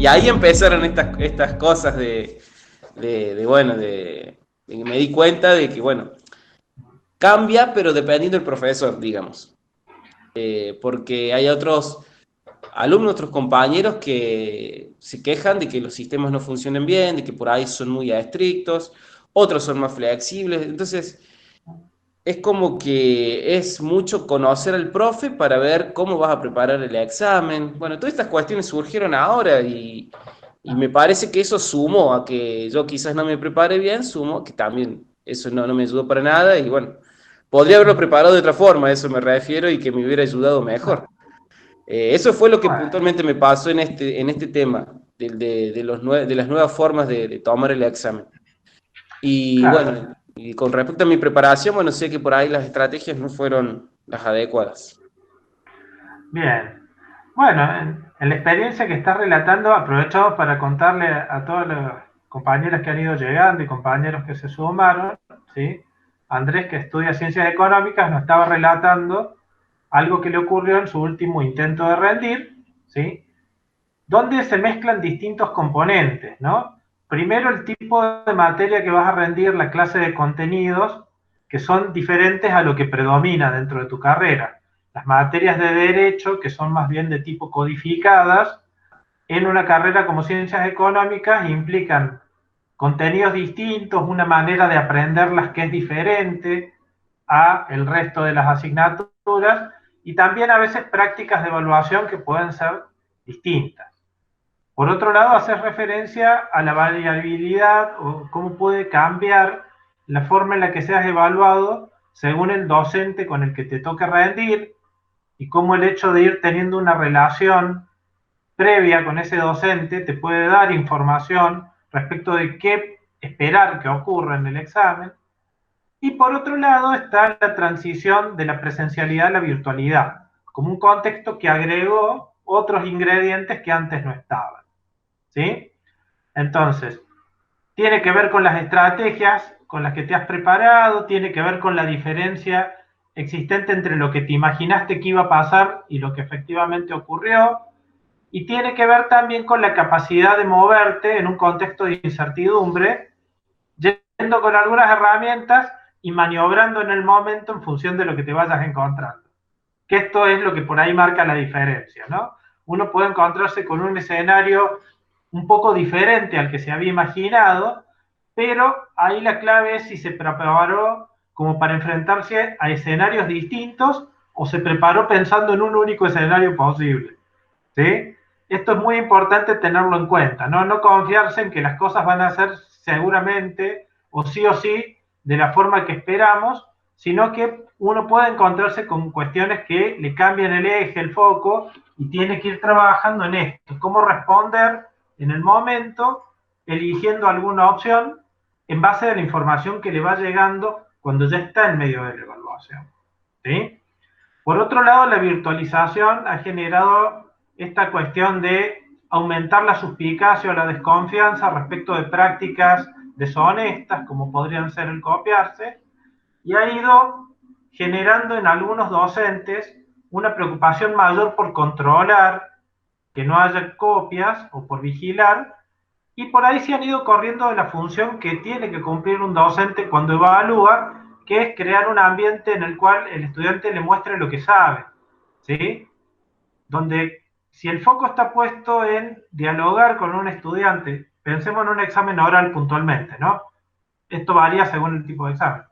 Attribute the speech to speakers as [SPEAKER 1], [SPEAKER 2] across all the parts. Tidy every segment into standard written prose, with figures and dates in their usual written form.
[SPEAKER 1] Y ahí empezaron estas cosas bueno, de que me di cuenta de que, bueno, cambia, pero dependiendo del profesor, digamos. Porque hay otros alumnos, otros compañeros que se quejan de que los sistemas no funcionan bien, de que por ahí son muy estrictos, otros son más flexibles. Entonces, es como que es mucho conocer al profe para ver cómo vas a preparar el examen. Bueno, todas estas cuestiones surgieron ahora y me parece que eso sumó a que yo quizás no me prepare bien, sumó que también eso no me ayudó para nada y bueno, podría haberlo preparado de otra forma, a eso me refiero, y que me hubiera ayudado mejor. Eso fue lo que
[SPEAKER 2] Bueno,
[SPEAKER 1] puntualmente me pasó en este tema de las nuevas formas de tomar el examen. Y
[SPEAKER 2] claro,
[SPEAKER 1] bueno, y con respecto a mi preparación, bueno, sé que por ahí las estrategias no fueron las adecuadas.
[SPEAKER 2] bien. Bueno, en la experiencia que estás relatando, aprovechamos para contarle a todos los compañeros que han ido llegando y compañeros que se sumaron, ¿sí? Andrés, que estudia ciencias económicas, nos estaba relatando algo que le ocurrió en su último intento de rendir, ¿sí? Donde se mezclan distintos componentes, ¿no? Primero, el tipo de materia que vas a rendir, la clase de contenidos, que son diferentes a lo que predomina dentro de tu carrera. Las materias de derecho, que son más bien de tipo codificadas, en una carrera como ciencias económicas implican contenidos distintos, una manera de aprenderlas que es diferente a el resto de las asignaturas y también a veces prácticas de evaluación que pueden ser distintas. Por otro lado, hacer referencia a la variabilidad o cómo puede cambiar la forma en la que seas evaluado según el docente con el que te toque rendir y cómo el hecho de ir teniendo una relación previa con ese docente te puede dar información respecto de qué esperar que ocurra en el examen. Y por otro lado está la transición de la presencialidad a la virtualidad, como un contexto que agregó otros ingredientes que antes no estaban. ¿Sí? Entonces, tiene que ver con las estrategias con las que te has preparado, tiene que ver con la diferencia existente entre lo que te imaginaste que iba a pasar y lo que efectivamente ocurrió, y tiene que ver también con la capacidad de moverte en un contexto de incertidumbre, yendo con algunas herramientas y maniobrando en el momento en función de lo que te vayas encontrando. Que esto es lo que por ahí marca la diferencia, ¿no? Uno puede encontrarse con un escenario un poco diferente al que se había imaginado, pero ahí la clave es si se preparó como para enfrentarse a escenarios distintos o se preparó pensando en un único escenario posible. ¿Sí? Esto es muy importante tenerlo en cuenta, ¿no? No confiarse en que las cosas van a ser seguramente o sí de la forma que esperamos, sino que uno puede encontrarse con cuestiones que le cambian el eje, el foco, y tiene que ir trabajando en esto, cómo responder en el momento, eligiendo alguna opción en base a la información que le va llegando cuando ya está en medio de la evaluación. ¿Sí? Por otro lado, la virtualización ha generado esta cuestión de aumentar la suspicacia o la desconfianza respecto de prácticas deshonestas, como podrían ser el copiarse, y ha ido generando en algunos docentes una preocupación mayor por controlar que no haya copias o por vigilar, y por ahí se han ido corriendo de la función que tiene que cumplir un docente cuando evalúa, que es crear un ambiente en el cual el estudiante le muestre lo que sabe, ¿sí? Donde si el foco está puesto en dialogar con un estudiante, pensemos en un examen oral puntualmente, ¿no? Esto varía según el tipo de examen.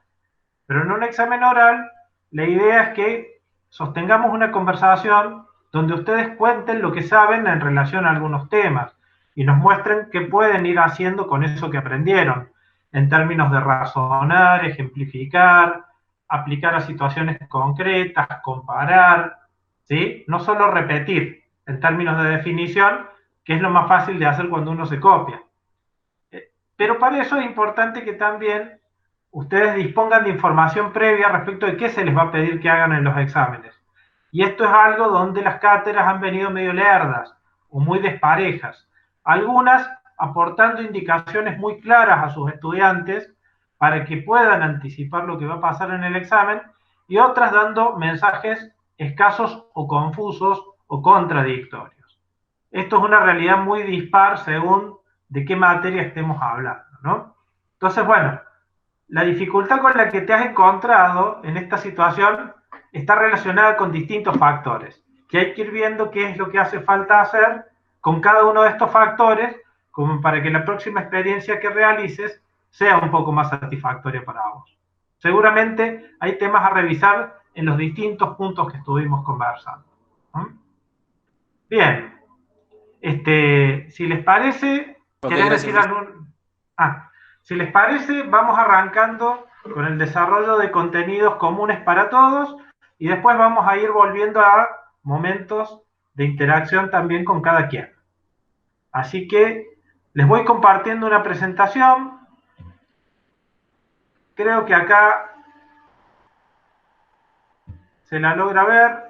[SPEAKER 2] Pero en un examen oral, la idea es que sostengamos una conversación donde ustedes cuenten lo que saben en relación a algunos temas y nos muestren qué pueden ir haciendo con eso que aprendieron, en términos de razonar, ejemplificar, aplicar a situaciones concretas, comparar, ¿sí? No solo repetir en términos de definición, que es lo más fácil de hacer cuando uno se copia. Pero para eso es importante que también ustedes dispongan de información previa respecto de qué se les va a pedir que hagan en los exámenes. Y esto es algo donde las cátedras han venido medio lerdas o muy desparejas. Algunas aportando indicaciones muy claras a sus estudiantes para que puedan anticipar lo que va a pasar en el examen y otras dando mensajes escasos o confusos o contradictorios. Esto es una realidad muy dispar según de qué materia estemos hablando, ¿no? Entonces, bueno, la dificultad con la que te has encontrado en esta situación está relacionada con distintos factores, que hay que ir viendo qué es lo que hace falta hacer con cada uno de estos factores, como para que la próxima experiencia que realices sea un poco más satisfactoria para vos. Seguramente hay temas a revisar en los distintos puntos que estuvimos conversando. ¿Mm? Bien, si les parece,
[SPEAKER 1] Ok,
[SPEAKER 2] ¿querés
[SPEAKER 1] gracias,
[SPEAKER 2] decir
[SPEAKER 1] Luis.
[SPEAKER 2] algún? Ah, si les parece, vamos arrancando con el desarrollo de contenidos comunes para todos y después vamos a ir volviendo a momentos de interacción también con cada quien. Así que les voy compartiendo una presentación. Creo que acá se la logra ver.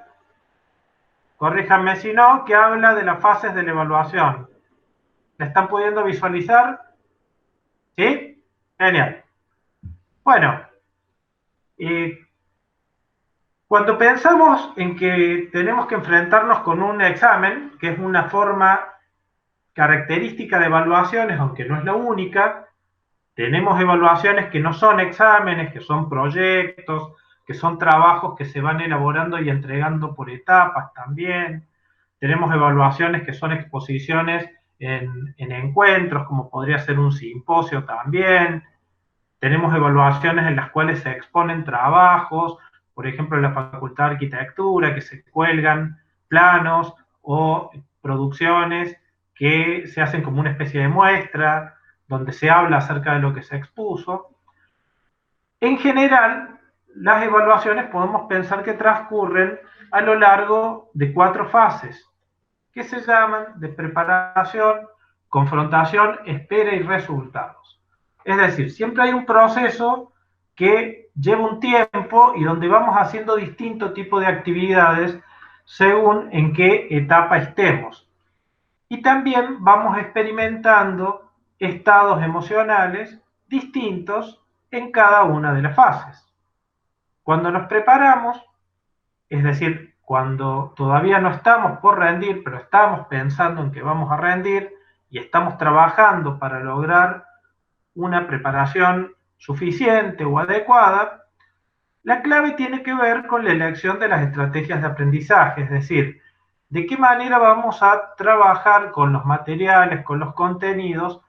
[SPEAKER 2] Corríjanme si no, que habla de las fases de la evaluación. ¿La están pudiendo visualizar? ¿Sí? Genial. Bueno, eh, cuando pensamos en que tenemos que enfrentarnos con un examen, que es una forma característica de evaluaciones, aunque no es la única, tenemos evaluaciones que no son exámenes, que son proyectos, que son trabajos que se van elaborando y entregando por etapas también. Tenemos evaluaciones que son exposiciones en encuentros, como podría ser un simposio también. Tenemos evaluaciones en las cuales se exponen trabajos, por ejemplo, en la Facultad de Arquitectura, que se cuelgan planos o producciones que se hacen como una especie de muestra, donde se habla acerca de lo que se expuso. En general, las evaluaciones podemos pensar que transcurren a lo largo de 4 fases, que se llaman de preparación, confrontación, espera y resultados. Es decir, siempre hay un proceso que lleva un tiempo y donde vamos haciendo distinto tipo de actividades según en qué etapa estemos. Y también vamos experimentando estados emocionales distintos en cada una de las fases. Cuando nos preparamos, es decir, cuando todavía no estamos por rendir, pero estamos pensando en que vamos a rendir y estamos trabajando para lograr una preparación suficiente o adecuada, la clave tiene que ver con la elección de las estrategias de aprendizaje, es decir, de qué manera vamos a trabajar con los materiales, con los contenidos,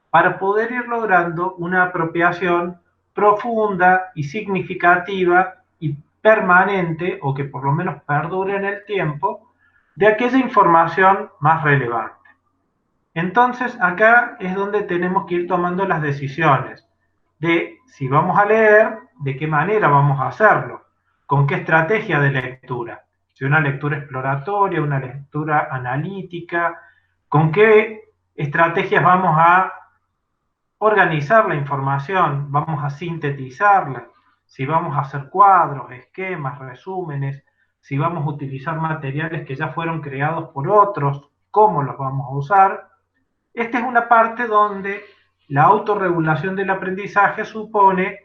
[SPEAKER 2] para poder ir logrando una apropiación profunda y significativa y permanente, o que por lo menos perdure en el tiempo, de aquella información más relevante. Entonces, acá es donde tenemos que ir tomando las decisiones de si vamos a leer, de qué manera vamos a hacerlo, con qué estrategia de lectura, si una lectura exploratoria, una lectura analítica, con qué estrategias vamos a organizar la información, vamos a sintetizarla, si vamos a hacer cuadros, esquemas, resúmenes, si vamos a utilizar materiales que ya fueron creados por otros, cómo los vamos a usar. Esta es una parte donde la autorregulación del aprendizaje supone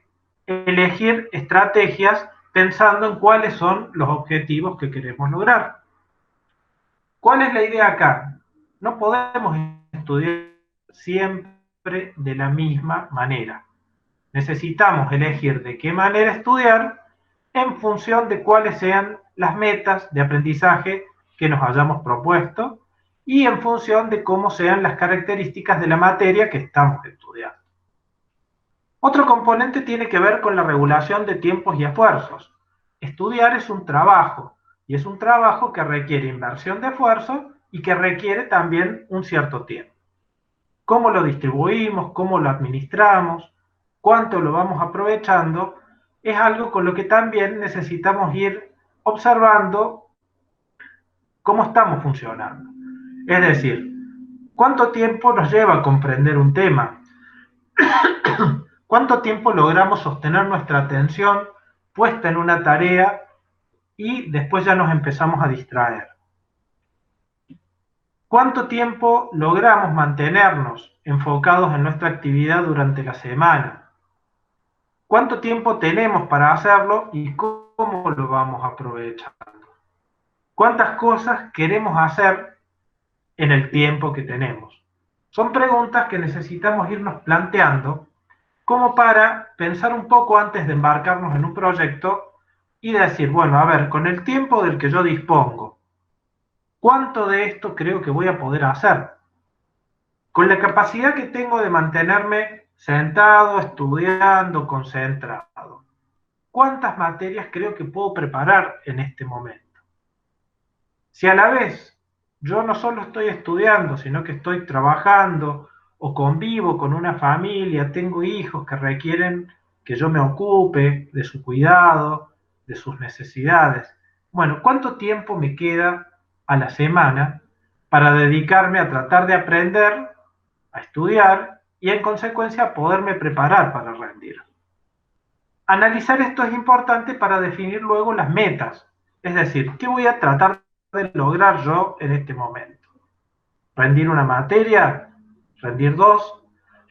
[SPEAKER 2] elegir estrategias pensando en cuáles son los objetivos que queremos lograr. ¿Cuál es la idea acá? No podemos estudiar siempre de la misma manera. Necesitamos elegir de qué manera estudiar en función de cuáles sean las metas de aprendizaje que nos hayamos propuesto y en función de cómo sean las características de la materia que estamos estudiando. Otro componente tiene que ver con la regulación de tiempos y esfuerzos. Estudiar es un trabajo, y es un trabajo que requiere inversión de esfuerzo y que requiere también un cierto tiempo. ¿Cómo lo distribuimos? ¿Cómo lo administramos? ¿Cuánto lo vamos aprovechando? Es algo con lo que también necesitamos ir observando cómo estamos funcionando. Es decir, ¿cuánto tiempo nos lleva a comprender un tema? ¿Cuánto tiempo logramos sostener nuestra atención puesta en una tarea y después ya nos empezamos a distraer? ¿Cuánto tiempo logramos mantenernos enfocados en nuestra actividad durante la semana? ¿Cuánto tiempo tenemos para hacerlo y cómo lo vamos aprovechando? ¿Cuántas cosas queremos hacer en el tiempo que tenemos. Son preguntas que necesitamos irnos planteando como para pensar un poco antes de embarcarnos en un proyecto y decir, bueno, a ver, con el tiempo del que yo dispongo, ¿cuánto de esto creo que voy a poder hacer? Con la capacidad que tengo de mantenerme sentado, estudiando, concentrado, ¿cuántas materias creo que puedo preparar en este momento? Si a la vez yo no solo estoy estudiando, sino que estoy trabajando o convivo con una familia, tengo hijos que requieren que yo me ocupe de su cuidado, de sus necesidades. Bueno, ¿cuánto tiempo me queda a la semana para dedicarme a tratar de aprender, a estudiar y en consecuencia a poderme preparar para rendir? Analizar esto es importante para definir luego las metas, es decir, ¿qué voy a tratar de lograr yo en este momento? ¿Rendir una materia? ¿Rendir dos?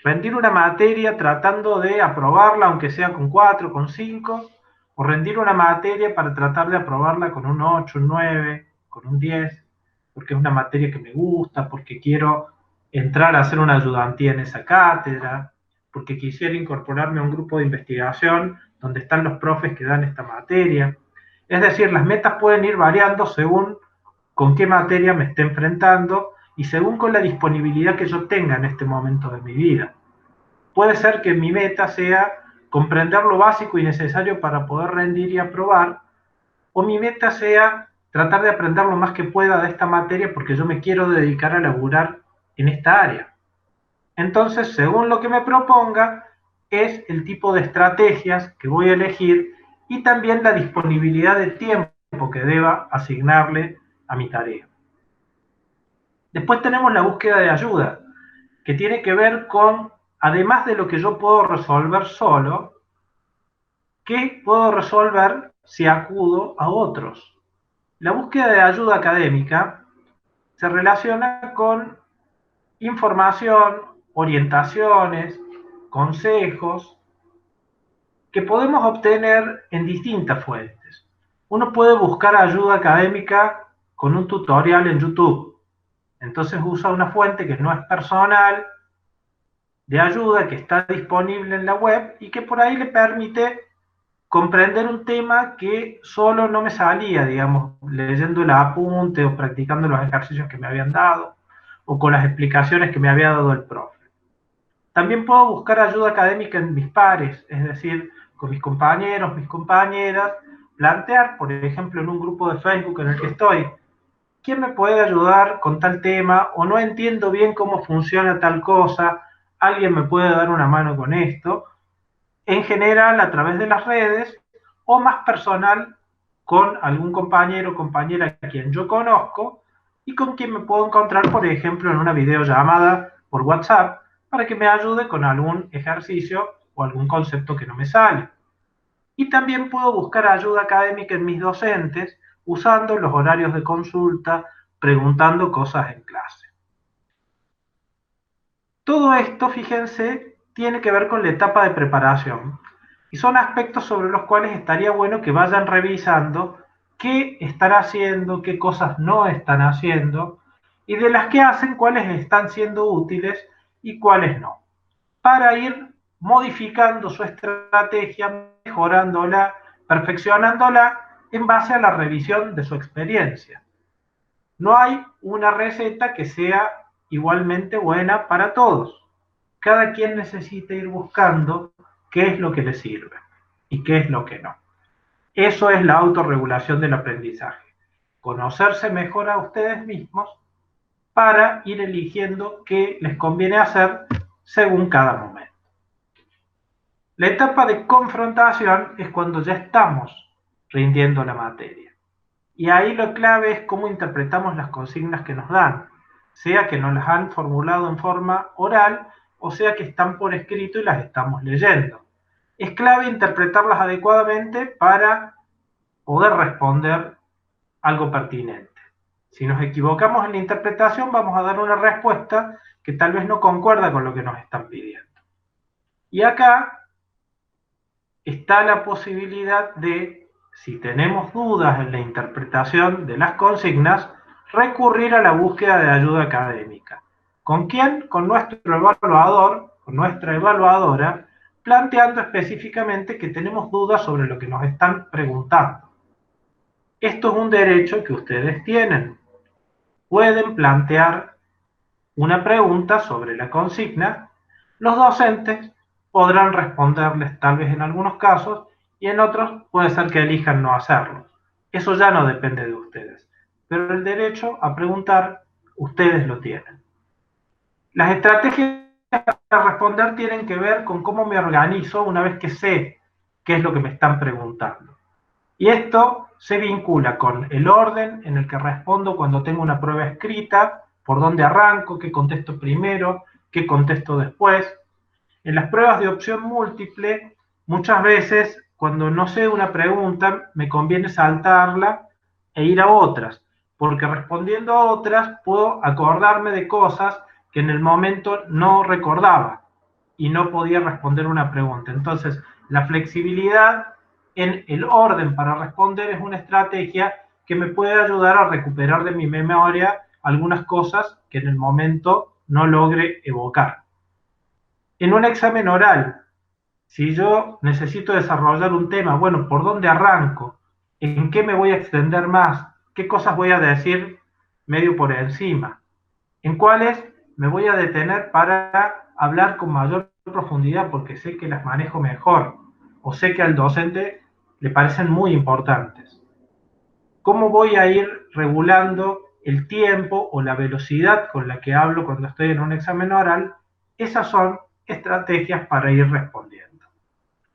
[SPEAKER 2] ¿Rendir una materia tratando de aprobarla aunque sea con 4, con 5? ¿O rendir una materia para tratar de aprobarla con un 8, un 9, con un 10? Porque es una materia que me gusta, porque quiero entrar a hacer una ayudantía en esa cátedra, porque quisiera incorporarme a un grupo de investigación donde están los profes que dan esta materia. Es decir, las metas pueden ir variando según con qué materia me esté enfrentando y según con la disponibilidad que yo tenga en este momento de mi vida. Puede ser que mi meta sea comprender lo básico y necesario para poder rendir y aprobar, o mi meta sea tratar de aprender lo más que pueda de esta materia porque yo me quiero dedicar a laburar en esta área. Entonces, según lo que me proponga, es el tipo de estrategias que voy a elegir y también la disponibilidad de tiempo que deba asignarle a mi tarea. Después tenemos la búsqueda de ayuda, que tiene que ver con, además de lo que yo puedo resolver solo, ¿qué puedo resolver si acudo a otros? La búsqueda de ayuda académica se relaciona con información, orientaciones, consejos que podemos obtener en distintas fuentes. Uno puede buscar ayuda académica con un tutorial en YouTube. Entonces usa una fuente que no es personal, de ayuda, que está disponible en la web y que por ahí le permite comprender un tema que solo no me salía, digamos, leyendo el apunte o practicando los ejercicios que me habían dado o con las explicaciones que me había dado el profe. También puedo buscar ayuda académica en mis pares, es decir, con mis compañeros, mis compañeras, plantear, por ejemplo, en un grupo de Facebook en el que estoy, ¿quién me puede ayudar con tal tema? O no entiendo bien cómo funciona tal cosa, ¿alguien me puede dar una mano con esto? En general, a través de las redes, o más personal, con algún compañero o compañera a quien yo conozco y con quien me puedo encontrar, por ejemplo, en una videollamada por WhatsApp, para que me ayude con algún ejercicio o algún concepto que no me sale. Y también puedo buscar ayuda académica en mis docentes usando los horarios de consulta, preguntando cosas en clase. Todo esto, fíjense, tiene que ver con la etapa de preparación y son aspectos sobre los cuales estaría bueno que vayan revisando qué están haciendo, qué cosas no están haciendo y de las que hacen, cuáles están siendo útiles y cuáles no, para ir modificando su estrategia, mejorándola, perfeccionándola en base a la revisión de su experiencia. No hay una receta que sea igualmente buena para todos. Cada quien necesita ir buscando qué es lo que le sirve y qué es lo que no. Eso es la autorregulación del aprendizaje. Conocerse mejor a ustedes mismos para ir eligiendo qué les conviene hacer según cada momento. La etapa de confrontación es cuando ya estamos rindiendo la materia. Y ahí lo clave es cómo interpretamos las consignas que nos dan, sea que nos las han formulado en forma oral o sea que están por escrito y las estamos leyendo. Es clave interpretarlas adecuadamente para poder responder algo pertinente. Si nos equivocamos en la interpretación, vamos a dar una respuesta que tal vez no concuerda con lo que nos están pidiendo. Y acá está la posibilidad de, si tenemos dudas en la interpretación de las consignas, recurrir a la búsqueda de ayuda académica. ¿Con quién? Con nuestro evaluador, con nuestra evaluadora, planteando específicamente que tenemos dudas sobre lo que nos están preguntando. Esto es un derecho que ustedes tienen. Pueden plantear una pregunta sobre la consigna. Los docentes podrán responderles tal vez en algunos casos y en otros puede ser que elijan no hacerlo. Eso ya no depende de ustedes. Pero el derecho a preguntar, ustedes lo tienen. Las estrategias para responder tienen que ver con cómo me organizo una vez que sé qué es lo que me están preguntando. Y esto se vincula con el orden en el que respondo cuando tengo una prueba escrita, por dónde arranco, qué contesto primero, qué contesto después. En las pruebas de opción múltiple, muchas veces cuando no sé una pregunta, me conviene saltarla e ir a otras, porque respondiendo a otras puedo acordarme de cosas que en el momento no recordaba y no podía responder una pregunta. Entonces, la flexibilidad en el orden para responder es una estrategia que me puede ayudar a recuperar de mi memoria algunas cosas que en el momento no logre evocar. En un examen oral, si yo necesito desarrollar un tema, bueno, ¿por dónde arranco? ¿En qué me voy a extender más? ¿Qué cosas voy a decir medio por encima? ¿En cuáles me voy a detener para hablar con mayor profundidad porque sé que las manejo mejor o sé que al docente le parecen muy importantes? ¿Cómo voy a ir regulando el tiempo o la velocidad con la que hablo cuando estoy en un examen oral? Esas son estrategias para ir respondiendo.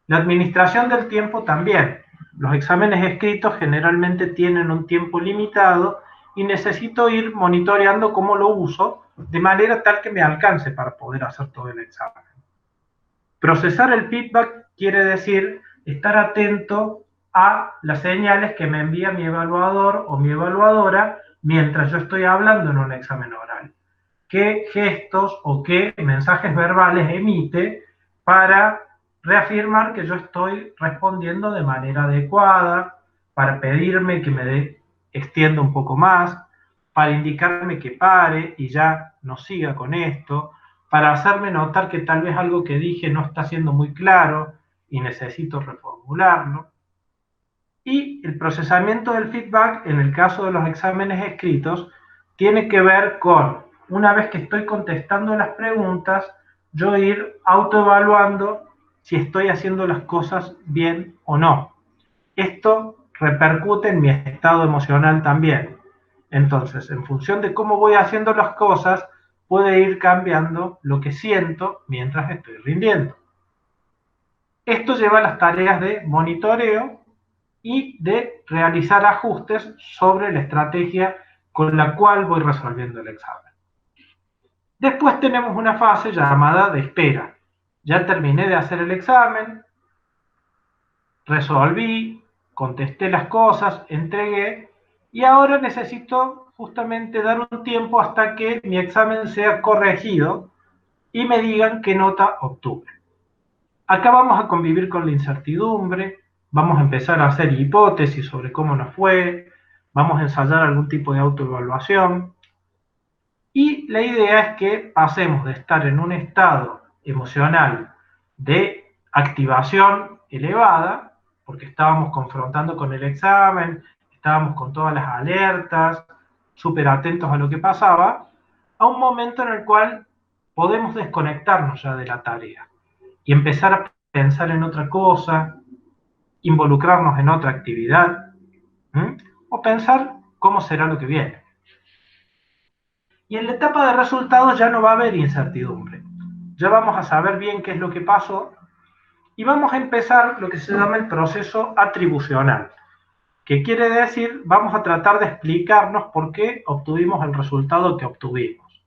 [SPEAKER 2] La administración del tiempo también. Los exámenes escritos generalmente tienen un tiempo limitado y necesito ir monitoreando cómo lo uso de manera tal que me alcance para poder hacer todo el examen. Procesar el feedback quiere decir estar atento a las señales que me envía mi evaluador o mi evaluadora mientras yo estoy hablando en un examen oral. ¿Qué gestos o qué mensajes verbales emite para reafirmar que yo estoy respondiendo de manera adecuada, para pedirme que me extienda un poco más, para indicarme que pare y ya no siga con esto, para hacerme notar que tal vez algo que dije no está siendo muy claro y necesito reformularlo? Y el procesamiento del feedback, en el caso de los exámenes escritos, tiene que ver con, una vez que estoy contestando las preguntas, yo ir autoevaluando si estoy haciendo las cosas bien o no. Esto repercute en mi estado emocional también. Entonces, en función de cómo voy haciendo las cosas, puede ir cambiando lo que siento mientras estoy rindiendo. Esto lleva a las tareas de monitoreo y de realizar ajustes sobre la estrategia con la cual voy resolviendo el examen. Después tenemos una fase llamada de espera. Ya terminé de hacer el examen, resolví, contesté las cosas, entregué, y ahora necesito justamente dar un tiempo hasta que mi examen sea corregido y me digan qué nota obtuve. Acá vamos a convivir con la incertidumbre, vamos a empezar a hacer hipótesis sobre cómo nos fue, vamos a ensayar algún tipo de autoevaluación, y la idea es que pasemos de estar en un estado emocional de activación elevada, porque estábamos confrontando con el examen, estábamos con todas las alertas, súper atentos a lo que pasaba, a un momento en el cual podemos desconectarnos ya de la tarea y empezar a pensar en otra cosa, involucrarnos en otra actividad, o pensar cómo será lo que viene. Y en la etapa de resultados ya no va a haber incertidumbre. Ya vamos a saber bien qué es lo que pasó y vamos a empezar lo que se llama el proceso atribucional, que quiere decir, vamos a tratar de explicarnos por qué obtuvimos el resultado que obtuvimos.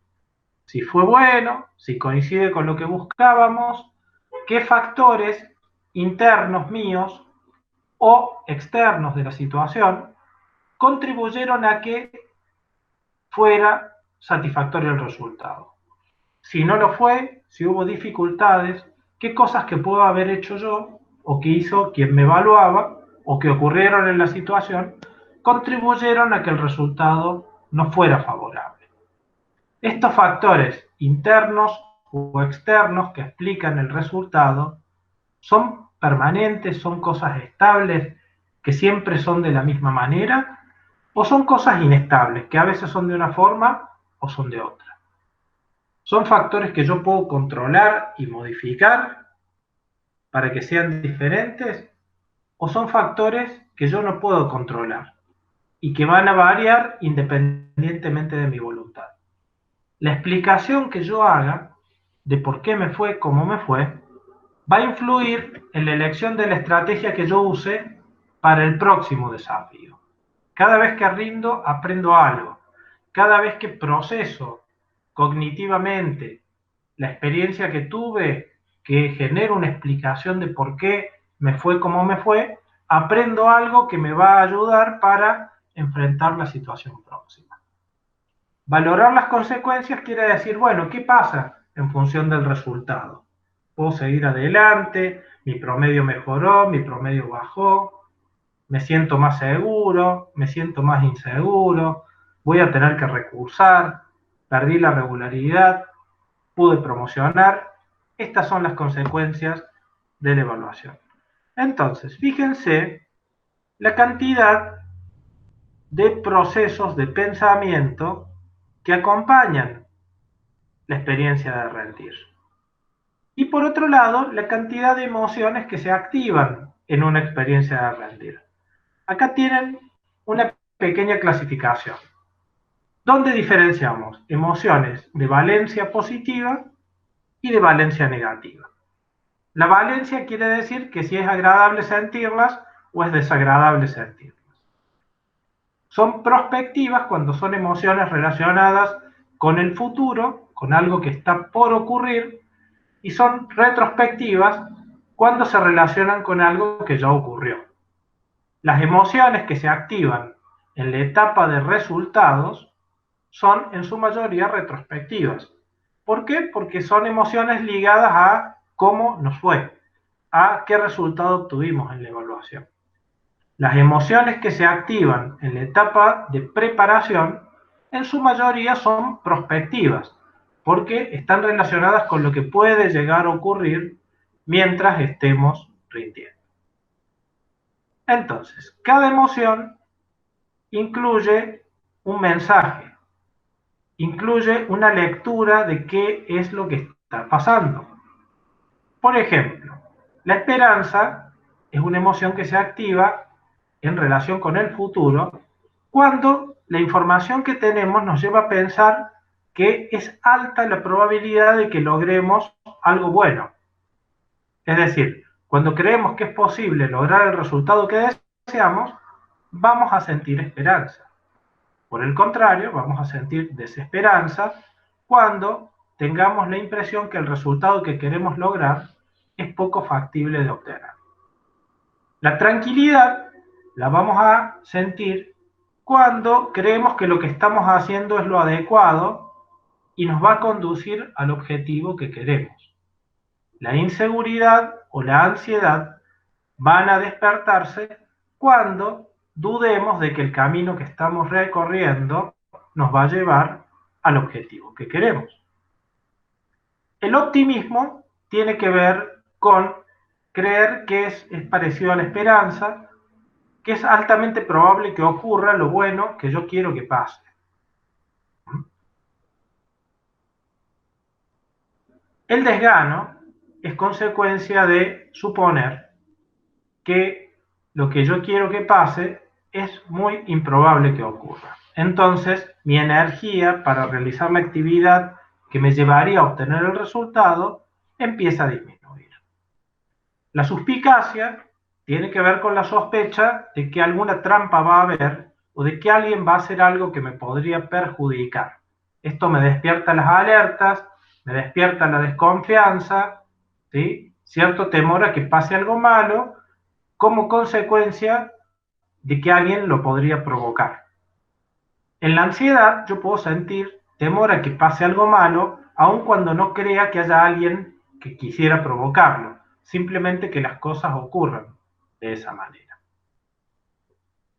[SPEAKER 2] Si fue bueno, si coincide con lo que buscábamos, qué factores internos míos o externos de la situación contribuyeron a que fuera satisfactorio el resultado. Si no lo fue, si hubo dificultades, qué cosas que puedo haber hecho yo o que hizo quien me evaluaba o que ocurrieron en la situación contribuyeron a que el resultado no fuera favorable. Estos factores internos o externos que explican el resultado son permanentes, son cosas estables que siempre son de la misma manera, o son cosas inestables que a veces son de una forma o son de otra. Son factores que yo puedo controlar y modificar para que sean diferentes, o son factores que yo no puedo controlar y que van a variar independientemente de mi voluntad. La explicación que yo haga de por qué me fue como me fue va a influir en la elección de la estrategia que yo use para el próximo desafío. Cada vez que rindo, aprendo algo. Cada vez que proceso cognitivamente la experiencia que tuve, que genero una explicación de por qué me fue como me fue, aprendo algo que me va a ayudar para enfrentar la situación próxima. Valorar las consecuencias quiere decir, bueno, ¿qué pasa en función del resultado? ¿Puedo seguir adelante? ¿Mi promedio mejoró? ¿Mi promedio bajó? ¿Me siento más seguro? ¿Me siento más inseguro? ¿Voy a tener que recursar? ¿Perdí la regularidad? ¿Pude promocionar? Estas son las consecuencias de la evaluación. Entonces, fíjense la cantidad de procesos de pensamiento que acompañan la experiencia de rendir. Y por otro lado, la cantidad de emociones que se activan en una experiencia de rendir. Acá tienen una pequeña clasificación, donde diferenciamos emociones de valencia positiva y de valencia negativa. La valencia quiere decir que si es agradable sentirlas o es desagradable sentirlas. Son prospectivas cuando son emociones relacionadas con el futuro, con algo que está por ocurrir, y son retrospectivas cuando se relacionan con algo que ya ocurrió. Las emociones que se activan en la etapa de resultados son en su mayoría retrospectivas. ¿Por qué? Porque son emociones ligadas a cómo nos fue, a qué resultado obtuvimos en la evaluación. Las emociones que se activan en la etapa de preparación en su mayoría son prospectivas, porque están relacionadas con lo que puede llegar a ocurrir mientras estemos rindiendo. Entonces, cada emoción incluye un mensaje, incluye una lectura de qué es lo que está pasando. Por ejemplo, la esperanza es una emoción que se activa en relación con el futuro cuando la información que tenemos nos lleva a pensar que es alta la probabilidad de que logremos algo bueno. Es decir, cuando creemos que es posible lograr el resultado que deseamos, vamos a sentir esperanza. Por el contrario, vamos a sentir desesperanza cuando tengamos la impresión que el resultado que queremos lograr es poco factible de obtener. La tranquilidad la vamos a sentir cuando creemos que lo que estamos haciendo es lo adecuado y nos va a conducir al objetivo que queremos. La inseguridad o la ansiedad van a despertarse cuando dudemos de que el camino que estamos recorriendo nos va a llevar al objetivo que queremos. El optimismo tiene que ver con creer que es parecido a la esperanza, que es altamente probable que ocurra lo bueno que yo quiero que pase. El desgano es consecuencia de suponer que lo que yo quiero que pase es muy improbable que ocurra. Entonces, mi energía para realizar la actividad que me llevaría a obtener el resultado empieza a disminuir. La suspicacia tiene que ver con la sospecha de que alguna trampa va a haber o de que alguien va a hacer algo que me podría perjudicar. Esto me despierta las alertas, me despierta la desconfianza, ¿sí? Cierto temor a que pase algo malo como consecuencia de que alguien lo podría provocar. En la ansiedad yo puedo sentir temor a que pase algo malo, aun cuando no crea que haya alguien que quisiera provocarlo, simplemente que las cosas ocurran de esa manera.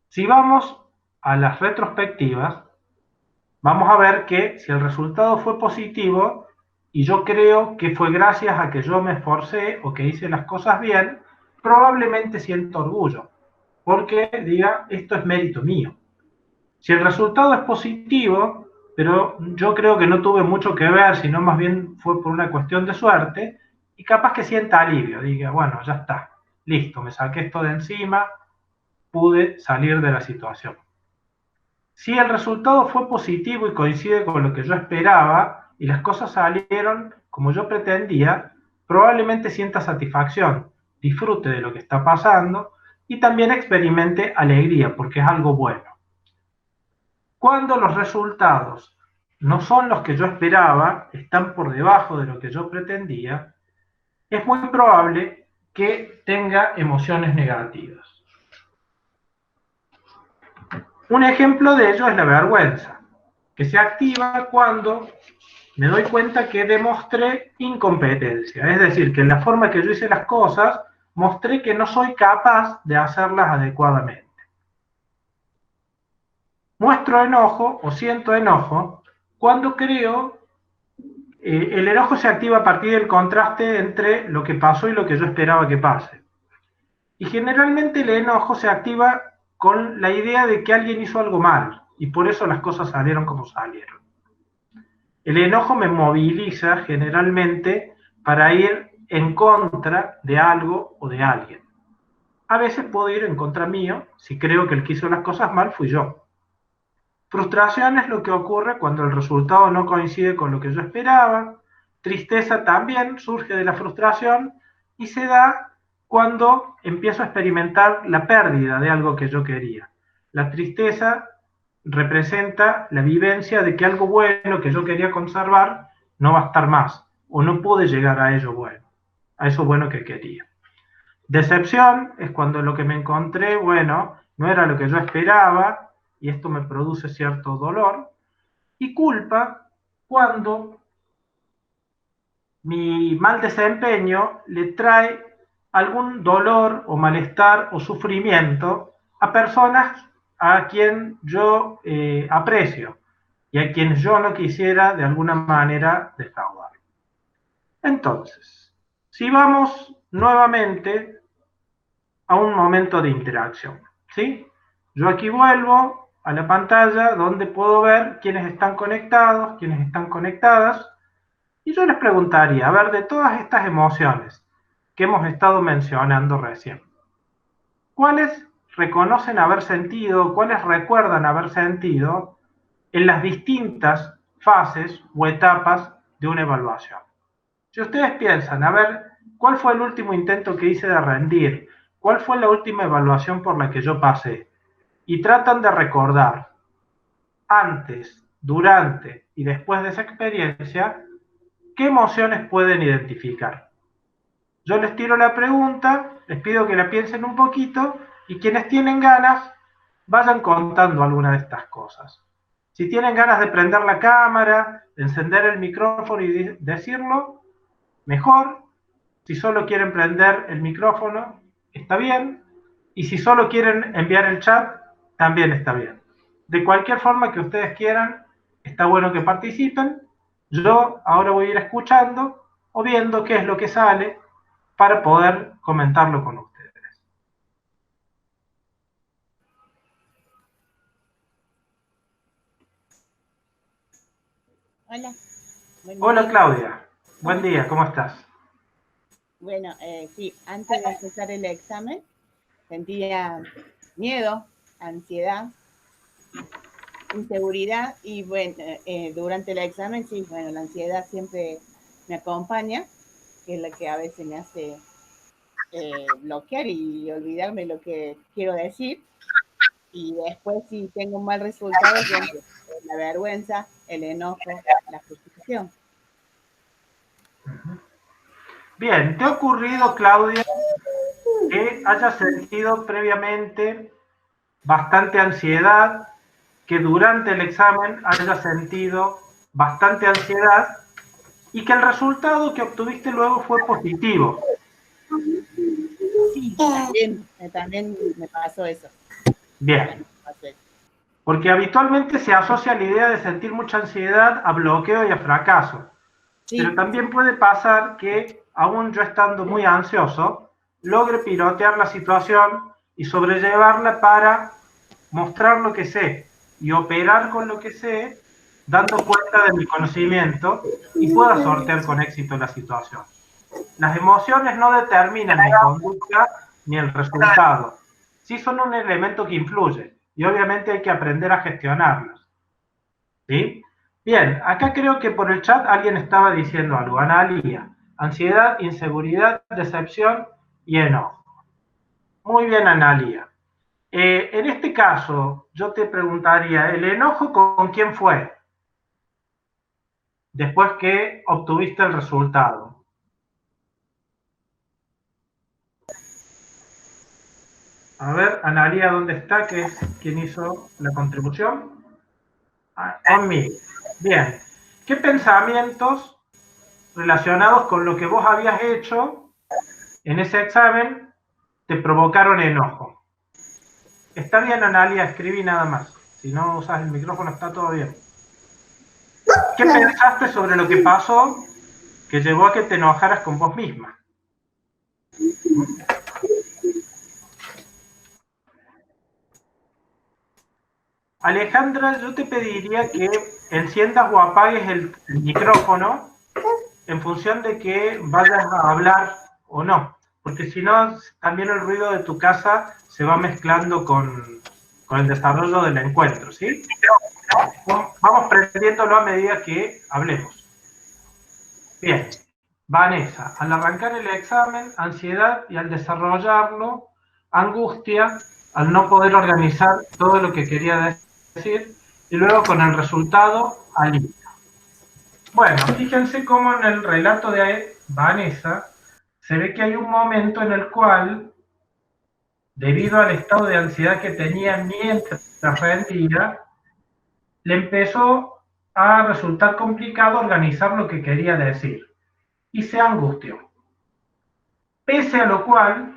[SPEAKER 2] Si vamos a las retrospectivas, vamos a ver que si el resultado fue positivo, y yo creo que fue gracias a que yo me esforcé o que hice las cosas bien, probablemente siento orgullo, porque diga, esto es mérito mío. Si el resultado es positivo, pero yo creo que no tuve mucho que ver, sino más bien fue por una cuestión de suerte, y capaz que sienta alivio, diga, bueno, ya está, listo, me saqué esto de encima, pude salir de la situación. Si el resultado fue positivo y coincide con lo que yo esperaba y las cosas salieron como yo pretendía, probablemente sienta satisfacción, disfrute de lo que está pasando y también experimente alegría porque es algo bueno. Cuando los resultados no son los que yo esperaba, están por debajo de lo que yo pretendía, es muy probable que tenga emociones negativas. Un ejemplo de ello es la vergüenza, que se activa cuando me doy cuenta que demostré incompetencia, es decir, que en la forma que yo hice las cosas, mostré que no soy capaz de hacerlas adecuadamente. Muestro enojo o siento enojo cuando creo, el enojo se activa a partir del contraste entre lo que pasó y lo que yo esperaba que pase. Y generalmente el enojo se activa con la idea de que alguien hizo algo mal y por eso las cosas salieron como salieron. El enojo me moviliza generalmente para ir en contra de algo o de alguien. A veces puedo ir en contra mío si creo que el que hizo las cosas mal fui yo. Frustración es lo que ocurre cuando el resultado no coincide con lo que yo esperaba. Tristeza también surge de la frustración y se da cuando empiezo a experimentar la pérdida de algo que yo quería. La tristeza representa la vivencia de que algo bueno que yo quería conservar no va a estar más o no pude llegar a ello bueno, a eso bueno que quería. Decepción es cuando lo que me encontré, bueno, no era lo que yo esperaba y esto me produce cierto dolor. Y culpa cuando mi mal desempeño le trae algún dolor o malestar o sufrimiento a personas a quien yo aprecio y a quienes yo no quisiera de alguna manera defraudar. Entonces, si vamos nuevamente a un momento de interacción, ¿sí? Yo aquí vuelvo a la pantalla donde puedo ver quiénes están conectados, quiénes están conectadas, y yo les preguntaría, a ver, de todas estas emociones que hemos estado mencionando recién, ¿cuáles reconocen haber sentido, cuáles recuerdan haber sentido en las distintas fases o etapas de una evaluación? Si ustedes piensan, a ver, ¿cuál fue el último intento que hice de rendir? ¿Cuál fue la última evaluación por la que yo pasé? Y tratan de recordar antes, durante y después de esa experiencia, ¿qué emociones pueden identificar? Yo les tiro la pregunta, les pido que la piensen un poquito y quienes tienen ganas vayan contando alguna de estas cosas. Si tienen ganas de prender la cámara, de encender el micrófono y decirlo, mejor. Si solo quieren prender el micrófono, está bien. Y si solo quieren enviar el chat, también está bien. De cualquier forma que ustedes quieran, está bueno que participen. Yo ahora voy a ir escuchando o viendo qué es lo que sale para poder comentarlo con ustedes.
[SPEAKER 3] Hola.
[SPEAKER 2] Hola Claudia, buen día, ¿cómo estás?
[SPEAKER 3] Bueno, sí, antes de empezar el examen sentía miedo, ansiedad, inseguridad y bueno, durante el examen sí, bueno, la ansiedad siempre me acompaña, que es la que a veces me hace bloquear y olvidarme lo que quiero decir. Y después si tengo un mal resultado, la vergüenza, el enojo, la frustración.
[SPEAKER 2] Bien, ¿te ha ocurrido, Claudia, que hayas sentido previamente bastante ansiedad, que durante el examen hayas sentido bastante ansiedad y que el resultado que obtuviste luego fue positivo?
[SPEAKER 3] Sí, también me pasó eso.
[SPEAKER 2] Bien. Porque habitualmente se asocia la idea de sentir mucha ansiedad a bloqueo y a fracaso.
[SPEAKER 3] Sí.
[SPEAKER 2] Pero también puede pasar que, aún yo estando muy ansioso, logre pilotear la situación y sobrellevarla para mostrar lo que sé y operar con lo que sé, dando cuenta de mi conocimiento y pueda sortear con éxito la situación. Las emociones no determinan mi conducta ni el resultado. Sí son un elemento que influye y obviamente hay que aprender a gestionarlos. ¿Sí? Bien, acá creo que por el chat alguien estaba diciendo algo. Analía, ansiedad, inseguridad, decepción y enojo. Muy bien, Analía. En este caso, yo te preguntaría, ¿el enojo con quién fue? Después que obtuviste el resultado. A ver, Analía, ¿dónde está? ¿Qué es quien hizo la contribución? Conmigo. Bien. ¿Qué pensamientos relacionados con lo que vos habías hecho en ese examen te provocaron enojo? Está bien, Analia, escribí nada más. Si no usas el micrófono está todo bien. ¿Qué pensaste sobre lo que pasó que llevó a que te enojaras con vos misma? Alejandra, yo te pediría que enciendas o apagues el micrófono en función de que vayas a hablar o no, porque si no, también el ruido de tu casa se va mezclando con el desarrollo del encuentro, ¿sí? Vamos prendiéndolo a medida que hablemos. Bien, Vanessa, al arrancar el examen, ansiedad, y al desarrollarlo, angustia, al no poder organizar todo lo que quería decir, y luego con el resultado, alivio. Bueno, fíjense cómo en el relato de Vanessa se ve que hay un momento en el cual, debido al estado de ansiedad que tenía mientras rendía, le empezó a resultar complicado organizar lo que quería decir y se angustió. Pese a lo cual,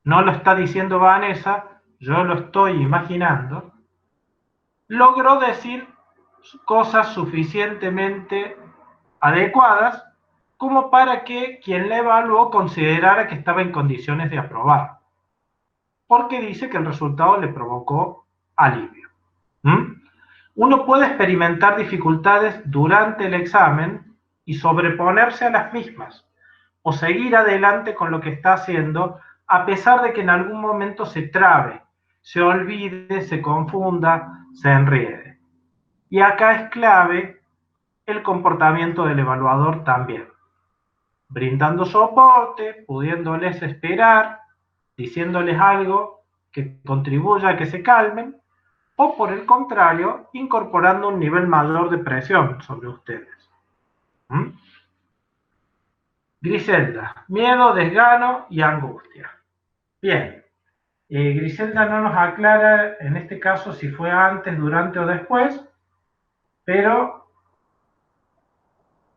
[SPEAKER 2] no lo está diciendo Vanessa, yo lo estoy imaginando, logró decir cosas suficientemente adecuadas como para que quien la evaluó considerara que estaba en condiciones de aprobar, porque dice que el resultado le provocó alivio. Uno puede experimentar dificultades durante el examen y sobreponerse a las mismas, o seguir adelante con lo que está haciendo, a pesar de que en algún momento se trabe, se olvide, se confunda, se enriede. Y acá es clave el comportamiento del evaluador también, brindando soporte, pudiéndoles esperar, diciéndoles algo que contribuya a que se calmen, o por el contrario, incorporando un nivel mayor de presión sobre ustedes. Griselda, miedo, desgano y angustia. Bien, Griselda no nos aclara en este caso si fue antes, durante o después, pero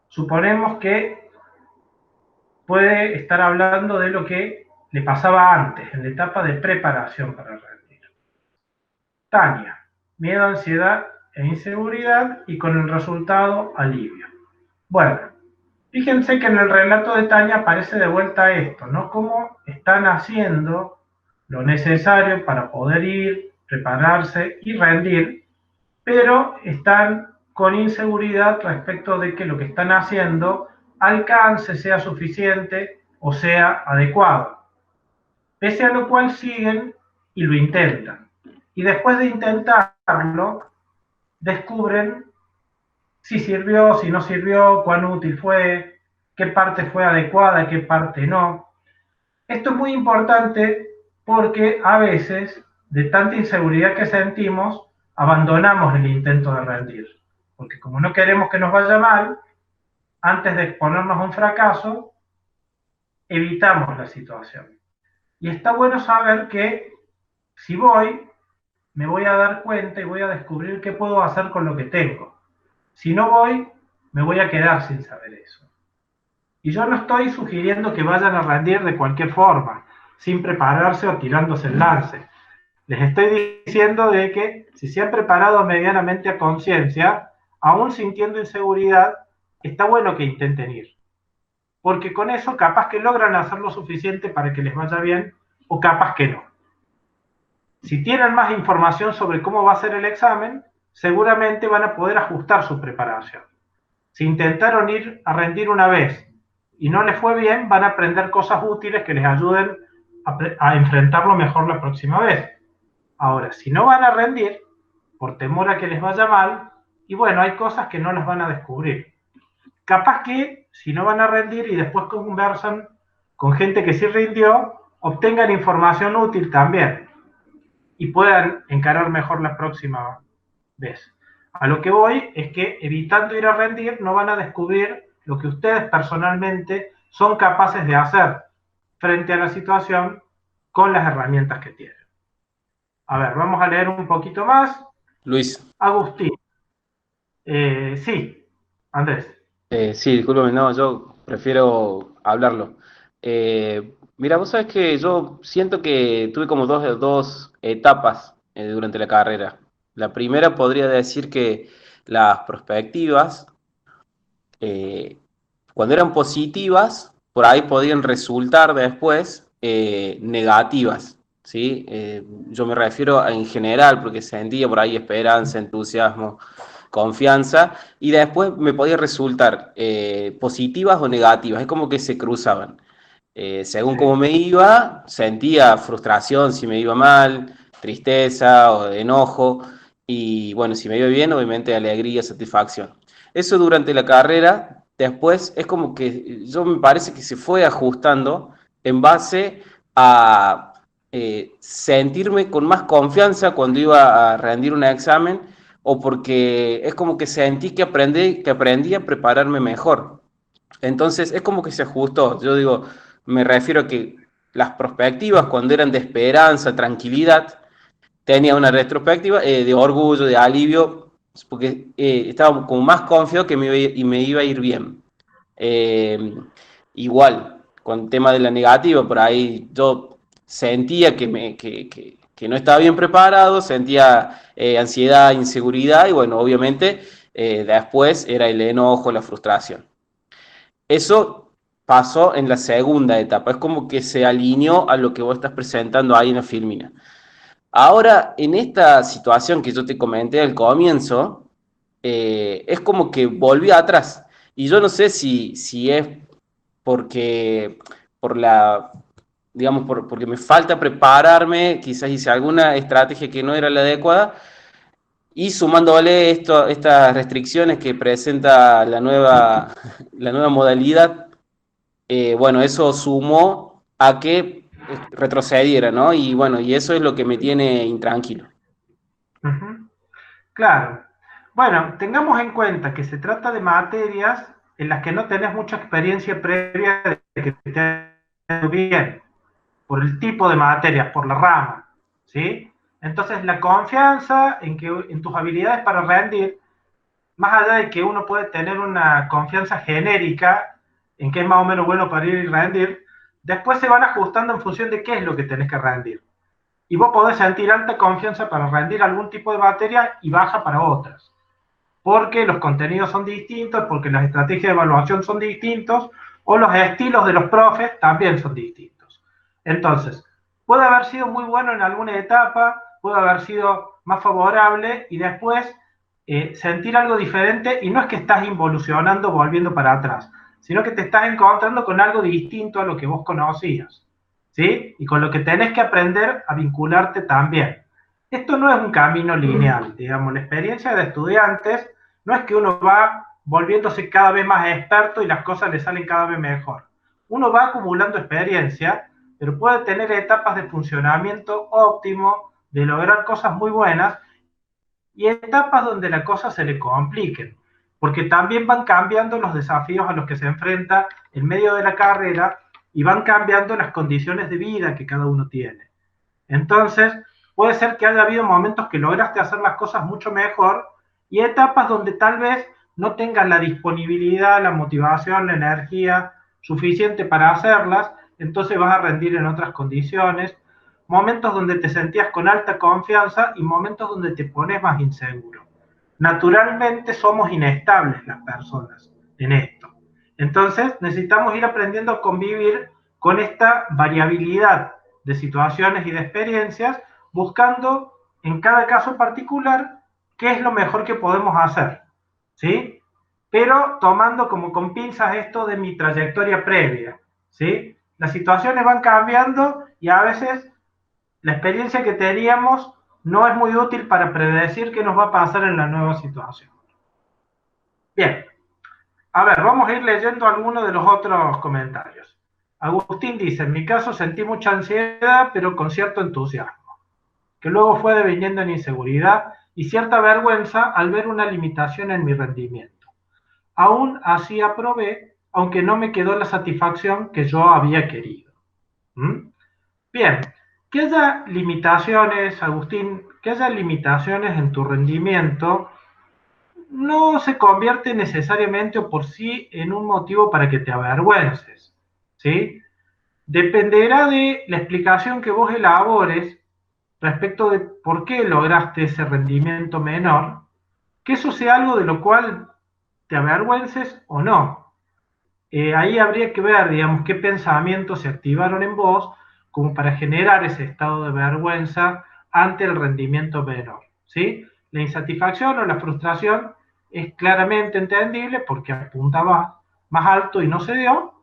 [SPEAKER 2] suponemos que puede estar hablando de lo que le pasaba antes, en la etapa de preparación para rendir. Tania, miedo, ansiedad e inseguridad y con el resultado alivio. Bueno, fíjense que en el relato de Tania aparece de vuelta esto, ¿no? Cómo están haciendo lo necesario para poder ir, prepararse y rendir, pero están con inseguridad respecto de que lo que están haciendo alcance, sea suficiente o sea adecuado. Pese a lo cual siguen y lo intentan. Y después de intentarlo, descubren si sirvió, si no sirvió, cuán útil fue, qué parte fue adecuada, qué parte no. Esto es muy importante porque a veces, de tanta inseguridad que sentimos, abandonamos el intento de rendir. Porque como no queremos que nos vaya mal, antes de exponernos a un fracaso, evitamos la situación. Y está bueno saber que si voy, me voy a dar cuenta y voy a descubrir qué puedo hacer con lo que tengo. Si no voy, me voy a quedar sin saber eso. Y yo no estoy sugiriendo que vayan a rendir de cualquier forma, sin prepararse o tirándose el lance. Les estoy diciendo de que si se han preparado medianamente a conciencia, aún sintiendo inseguridad, está bueno que intenten ir. Porque con eso capaz que logran hacer lo suficiente para que les vaya bien o capaz que no. Si tienen más información sobre cómo va a ser el examen, seguramente van a poder ajustar su preparación. Si intentaron ir a rendir una vez y no les fue bien, van a aprender cosas útiles que les ayuden a enfrentarlo mejor la próxima vez. Ahora, si no van a rendir, por temor a que les vaya mal, y bueno, hay cosas que no las van a descubrir. Capaz que, si no van a rendir y después conversan con gente que sí rindió, obtengan información útil también y puedan encarar mejor la próxima vez. A lo que voy es que evitando ir a rendir no van a descubrir lo que ustedes personalmente son capaces de hacer frente a la situación con las herramientas que tienen. A ver, vamos a leer un poquito más.
[SPEAKER 1] Luis.
[SPEAKER 2] Agustín. Sí, Andrés.
[SPEAKER 1] Sí, discúlpame, no, yo prefiero hablarlo. Mira, vos sabés que yo siento que tuve como dos etapas durante la carrera. La primera podría decir que las perspectivas, eh, cuando eran positivas, por ahí podían resultar después negativas, ¿sí? Yo me refiero en general, porque sentía por ahí esperanza, entusiasmo, confianza, y después me podía resultar positivas o negativas, es como que se cruzaban. Según
[SPEAKER 2] Sí.
[SPEAKER 1] cómo me iba, sentía frustración si me iba mal, tristeza o enojo, y bueno, si me iba bien, obviamente alegría, satisfacción. Eso durante la carrera, después es como que yo me parece que se fue ajustando en base a sentirme con más confianza cuando iba a rendir un examen o porque es como que sentí que aprendí a prepararme mejor. Entonces es como que se ajustó. Yo digo, me refiero a que las perspectivas cuando eran de esperanza, tranquilidad, tenía una retrospectiva de orgullo, de alivio, porque estaba como más confiado que me iba a ir bien. Eh, Igual, con el tema de la negativa, por ahí yo sentía que no estaba bien preparado, sentía ansiedad, inseguridad y bueno, obviamente después era el enojo, la frustración. Eso pasó en la segunda etapa, es como que se alineó a lo que vos estás presentando ahí en la filmina. Ahora, en esta situación que yo te comenté al comienzo, es como que volví atrás. Y yo no sé si es porque, por la, digamos, porque me falta prepararme, quizás hice alguna estrategia que no era la adecuada, y sumándole estas restricciones que presenta la nueva modalidad, bueno, eso sumó a que retrocediera, ¿no? Y bueno, y eso es lo que me tiene intranquilo.
[SPEAKER 2] Claro. Bueno, tengamos en cuenta que se trata de materias en las que no tenés mucha experiencia previa de que te ha ido bien, por el tipo de materias, por la rama, ¿sí? Entonces, la confianza en tus habilidades para rendir, más allá de que uno puede tener una confianza genérica en que es más o menos bueno para ir y rendir, después se van ajustando en función de qué es lo que tenés que rendir. Y vos podés sentir alta confianza para rendir algún tipo de materia y baja para otras. Porque los contenidos son distintos, porque las estrategias de evaluación son distintos, o los estilos de los profes también son distintos. Entonces, puede haber sido muy bueno en alguna etapa, puede haber sido más favorable y después sentir algo diferente, y no es que estás involucionando volviendo para atrás, sino que te estás encontrando con algo distinto a lo que vos conocías, ¿sí? Y con lo que tenés que aprender a vincularte también. Esto no es un camino lineal, digamos, la experiencia de estudiantes no es que uno va volviéndose cada vez más experto y las cosas le salen cada vez mejor. Uno va acumulando experiencia, pero puede tener etapas de funcionamiento óptimo, de lograr cosas muy buenas, y etapas donde la cosa se le compliquen, porque también van cambiando los desafíos a los que se enfrenta en medio de la carrera y van cambiando las condiciones de vida que cada uno tiene. Entonces, puede ser que haya habido momentos que lograste hacer las cosas mucho mejor y etapas donde tal vez no tengas la disponibilidad, la motivación, la energía suficiente para hacerlas, entonces vas a rendir en otras condiciones, momentos donde te sentías con alta confianza y momentos donde te pones más inseguro. Naturalmente somos inestables las personas en esto. Entonces necesitamos ir aprendiendo a convivir con esta variabilidad de situaciones y de experiencias, buscando en cada caso particular qué es lo mejor que podemos hacer, ¿sí? Pero tomando como con pinzas esto de mi trayectoria previa, ¿sí? Las situaciones van cambiando y a veces la experiencia que teníamos no es muy útil para predecir qué nos va a pasar en la nueva situación. Bien, a ver, vamos a ir leyendo algunos de los otros comentarios. Agustín dice, en mi caso sentí mucha ansiedad, pero con cierto entusiasmo, que luego fue deviniendo en inseguridad y cierta vergüenza al ver una limitación en mi rendimiento. Aún así aprobé, aunque no me quedó la satisfacción que yo había querido. ¿Mm? Bien, que haya limitaciones, Agustín, que haya limitaciones en tu rendimiento, no se convierte necesariamente o por sí en un motivo para que te avergüences, ¿sí? Dependerá de la explicación que vos elabores respecto de por qué lograste ese rendimiento menor, que eso sea algo de lo cual te avergüences o no. Ahí habría que ver, digamos, qué pensamientos se activaron en vos como para generar ese estado de vergüenza ante el rendimiento menor, ¿sí? La insatisfacción o la frustración es claramente entendible porque apuntaba más alto y no se dio.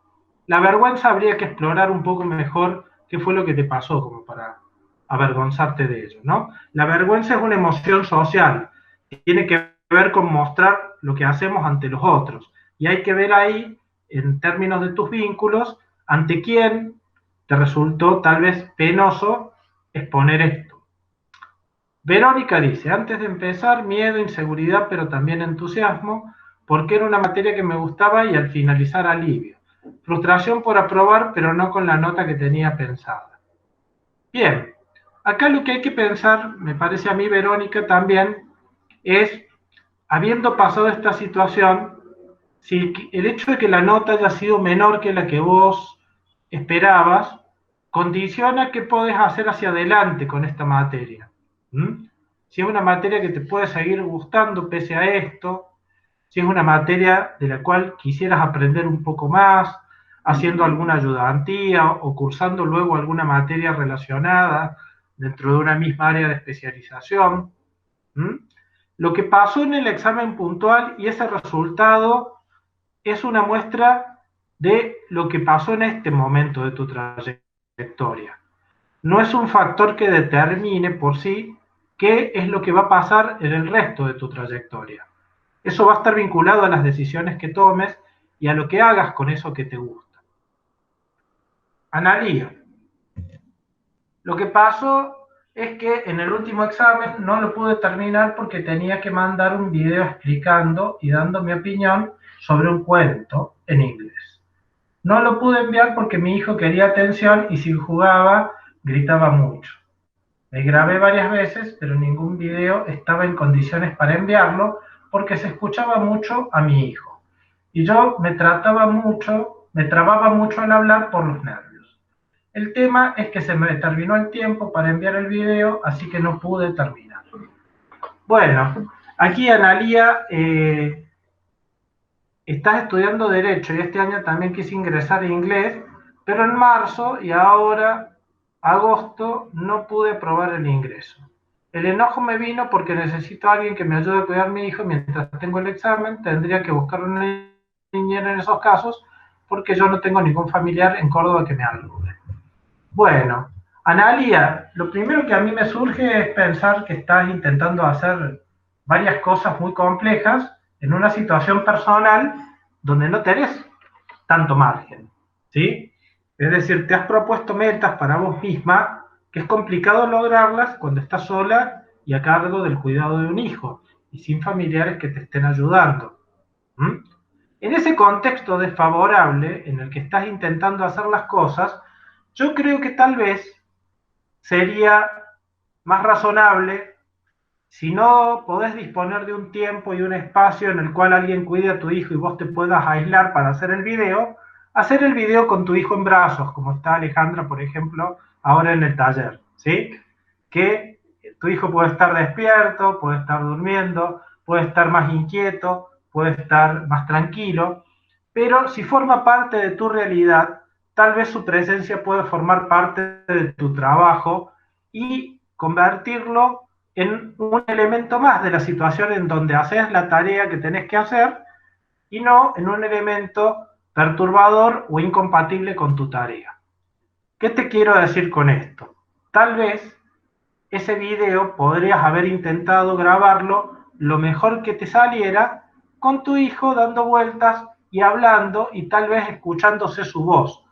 [SPEAKER 2] La vergüenza habría que explorar un poco mejor qué fue lo que te pasó como para avergonzarte de ello, ¿no? La vergüenza es una emoción social, tiene que ver con mostrar lo que hacemos ante los otros y hay que ver ahí, en términos de tus vínculos, ante quién te resultó tal vez penoso exponer esto. Verónica dice, antes de empezar, miedo, inseguridad, pero también entusiasmo, porque era una materia que me gustaba y al finalizar alivio. Frustración por aprobar, pero no con la nota que tenía pensada. Bien, acá lo que hay que pensar, me parece a mí, Verónica, también, es, habiendo pasado esta situación, si el hecho de que la nota haya sido menor que la que vos esperabas, condiciona qué podés hacer hacia adelante con esta materia. ¿Mm? Si es una materia que te puede seguir gustando pese a esto, si es una materia de la cual quisieras aprender un poco más, haciendo alguna ayudantía o cursando luego alguna materia relacionada dentro de una misma área de especialización. ¿Mm? Lo que pasó en el examen puntual y ese resultado es una muestra de lo que pasó en este momento de tu trayectoria. No es un factor que determine por sí qué es lo que va a pasar en el resto de tu trayectoria. Eso va a estar vinculado a las decisiones que tomes y a lo que hagas con eso que te gusta. Analía. Lo que pasó es que en el último examen no lo pude terminar porque tenía que mandar un video explicando y dando mi opinión sobre un cuento en inglés. No lo pude enviar porque mi hijo quería atención y si jugaba gritaba mucho. Me grabé varias veces, pero ningún video estaba en condiciones para enviarlo porque se escuchaba mucho a mi hijo. Y yo me trababa mucho al hablar por los nervios. El tema es que se me terminó el tiempo para enviar el video, así que no pude terminar. Bueno, aquí Analía, estás estudiando Derecho y este año también quise ingresar a inglés, pero en marzo y ahora, agosto, no pude aprobar el ingreso. El enojo me vino porque necesito a alguien que me ayude a cuidar a mi hijo mientras tengo el examen. Tendría que buscar una niñera en esos casos porque yo no tengo ningún familiar en Córdoba que me ayude. Bueno, Analia, lo primero que a mí me surge es pensar que estás intentando hacer varias cosas muy complejas en una situación personal donde no tenés tanto margen, ¿sí? Es decir, te has propuesto metas para vos misma que es complicado lograrlas cuando estás sola y a cargo del cuidado de un hijo y sin familiares que te estén ayudando. ¿Mm? En ese contexto desfavorable en el que estás intentando hacer las cosas, yo creo que tal vez sería más razonable, si no podés disponer de un tiempo y un espacio en el cual alguien cuide a tu hijo y vos te puedas aislar para hacer el video con tu hijo en brazos, como está Alejandra, por ejemplo, ahora en el taller. ¿sí? Que tu hijo puede estar despierto, puede estar durmiendo, puede estar más inquieto, puede estar más tranquilo, pero si forma parte de tu realidad, tal vez su presencia puede formar parte de tu trabajo y convertirlo en un elemento más de la situación en donde haces la tarea que tenés que hacer y no en un elemento perturbador o incompatible con tu tarea. ¿Qué te quiero decir con esto? Tal vez ese video podrías haber intentado grabarlo lo mejor que te saliera con tu hijo dando vueltas y hablando y tal vez escuchándose su voz.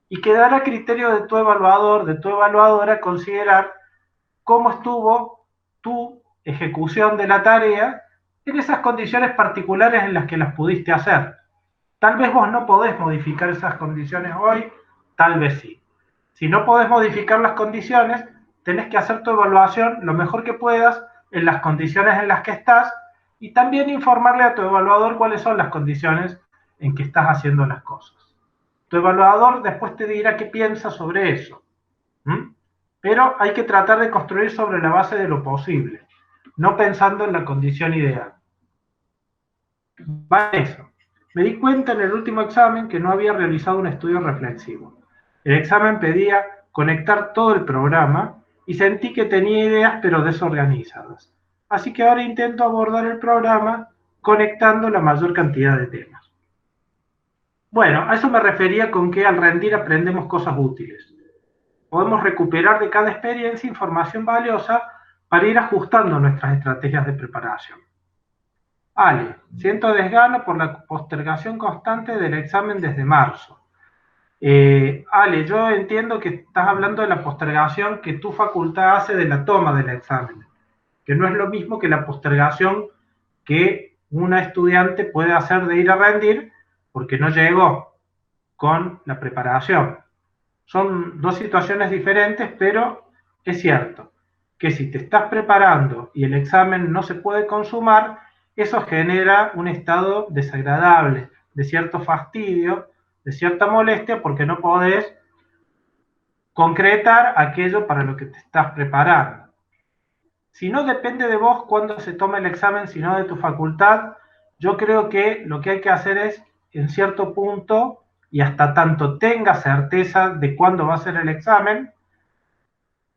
[SPEAKER 2] Y quedará a criterio de tu evaluador, de tu evaluadora, considerar cómo estuvo tu ejecución de la tarea en esas condiciones particulares en las que las pudiste hacer. Tal vez vos no podés modificar esas condiciones hoy, tal vez sí. Si no podés modificar las condiciones, tenés que hacer tu evaluación lo mejor que puedas en las condiciones en las que estás y también informarle a tu evaluador cuáles son las condiciones en que estás haciendo las cosas. Tu evaluador después te dirá qué piensa sobre eso. ¿Mm? Pero hay que tratar de construir sobre la base de lo posible, no pensando en la condición ideal. Va eso. Me di cuenta en el último examen que no había realizado un estudio reflexivo. El examen pedía conectar todo el programa y sentí que tenía ideas pero desorganizadas. Así que ahora intento abordar el programa conectando la mayor cantidad de temas. Bueno, a eso me refería con que al rendir aprendemos cosas útiles. Podemos recuperar de cada experiencia información valiosa para ir ajustando nuestras estrategias de preparación. Ale, siento desgano por la postergación constante del examen desde marzo. Ale, yo entiendo que estás hablando de la postergación que tu facultad hace de la toma del examen, que no es lo mismo que la postergación que una estudiante puede hacer de ir a rendir porque no llegó con la preparación. Son dos situaciones diferentes, pero es cierto que si te estás preparando y el examen no se puede consumar, eso genera un estado desagradable, de cierto fastidio, de cierta molestia, porque no podés concretar aquello para lo que te estás preparando. Si no depende de vos cuándo se toma el examen, sino de tu facultad, yo creo que lo que hay que hacer es, en cierto punto, y hasta tanto tenga certeza de cuándo va a ser el examen,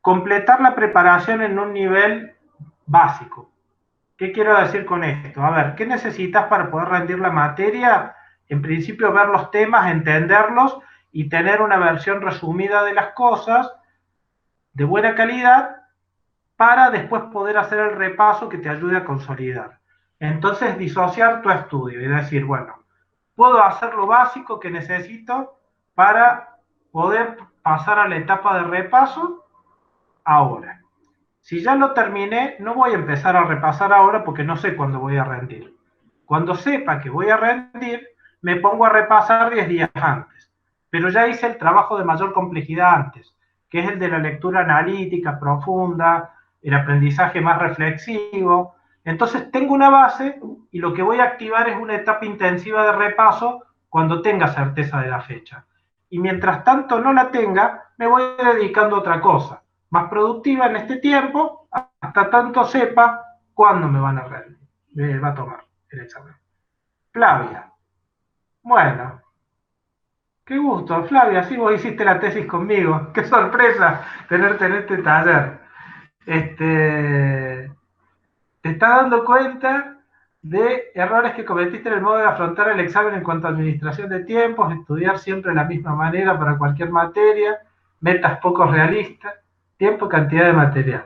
[SPEAKER 2] completar la preparación en un nivel básico. ¿Qué quiero decir con esto? A ver, ¿qué necesitas para poder rendir la materia? En principio, ver los temas, entenderlos y tener una versión resumida de las cosas de buena calidad para después poder hacer el repaso que te ayude a consolidar. Entonces, disociar tu estudio y decir, bueno, puedo hacer lo básico que necesito para poder pasar a la etapa de repaso ahora. Si ya lo terminé, no voy a empezar a repasar ahora porque no sé cuándo voy a rendir. Cuando sepa que voy a rendir, me pongo a repasar 10 días antes. Pero ya hice el trabajo de mayor complejidad antes, que es el de la lectura analítica profunda, el aprendizaje más reflexivo. Entonces tengo una base y lo que voy a activar es una etapa intensiva de repaso cuando tenga certeza de la fecha. Y mientras tanto no la tenga, me voy dedicando a otra cosa más productiva en este tiempo, hasta tanto sepa cuándo me va a tomar el examen. Flavia. Bueno, qué gusto, Flavia, sí, vos hiciste la tesis conmigo. Qué sorpresa tenerte en este taller. Te estás dando cuenta de errores que cometiste en el modo de afrontar el examen en cuanto a administración de tiempos, estudiar siempre de la misma manera para cualquier materia, metas poco realistas, tiempo, cantidad de material.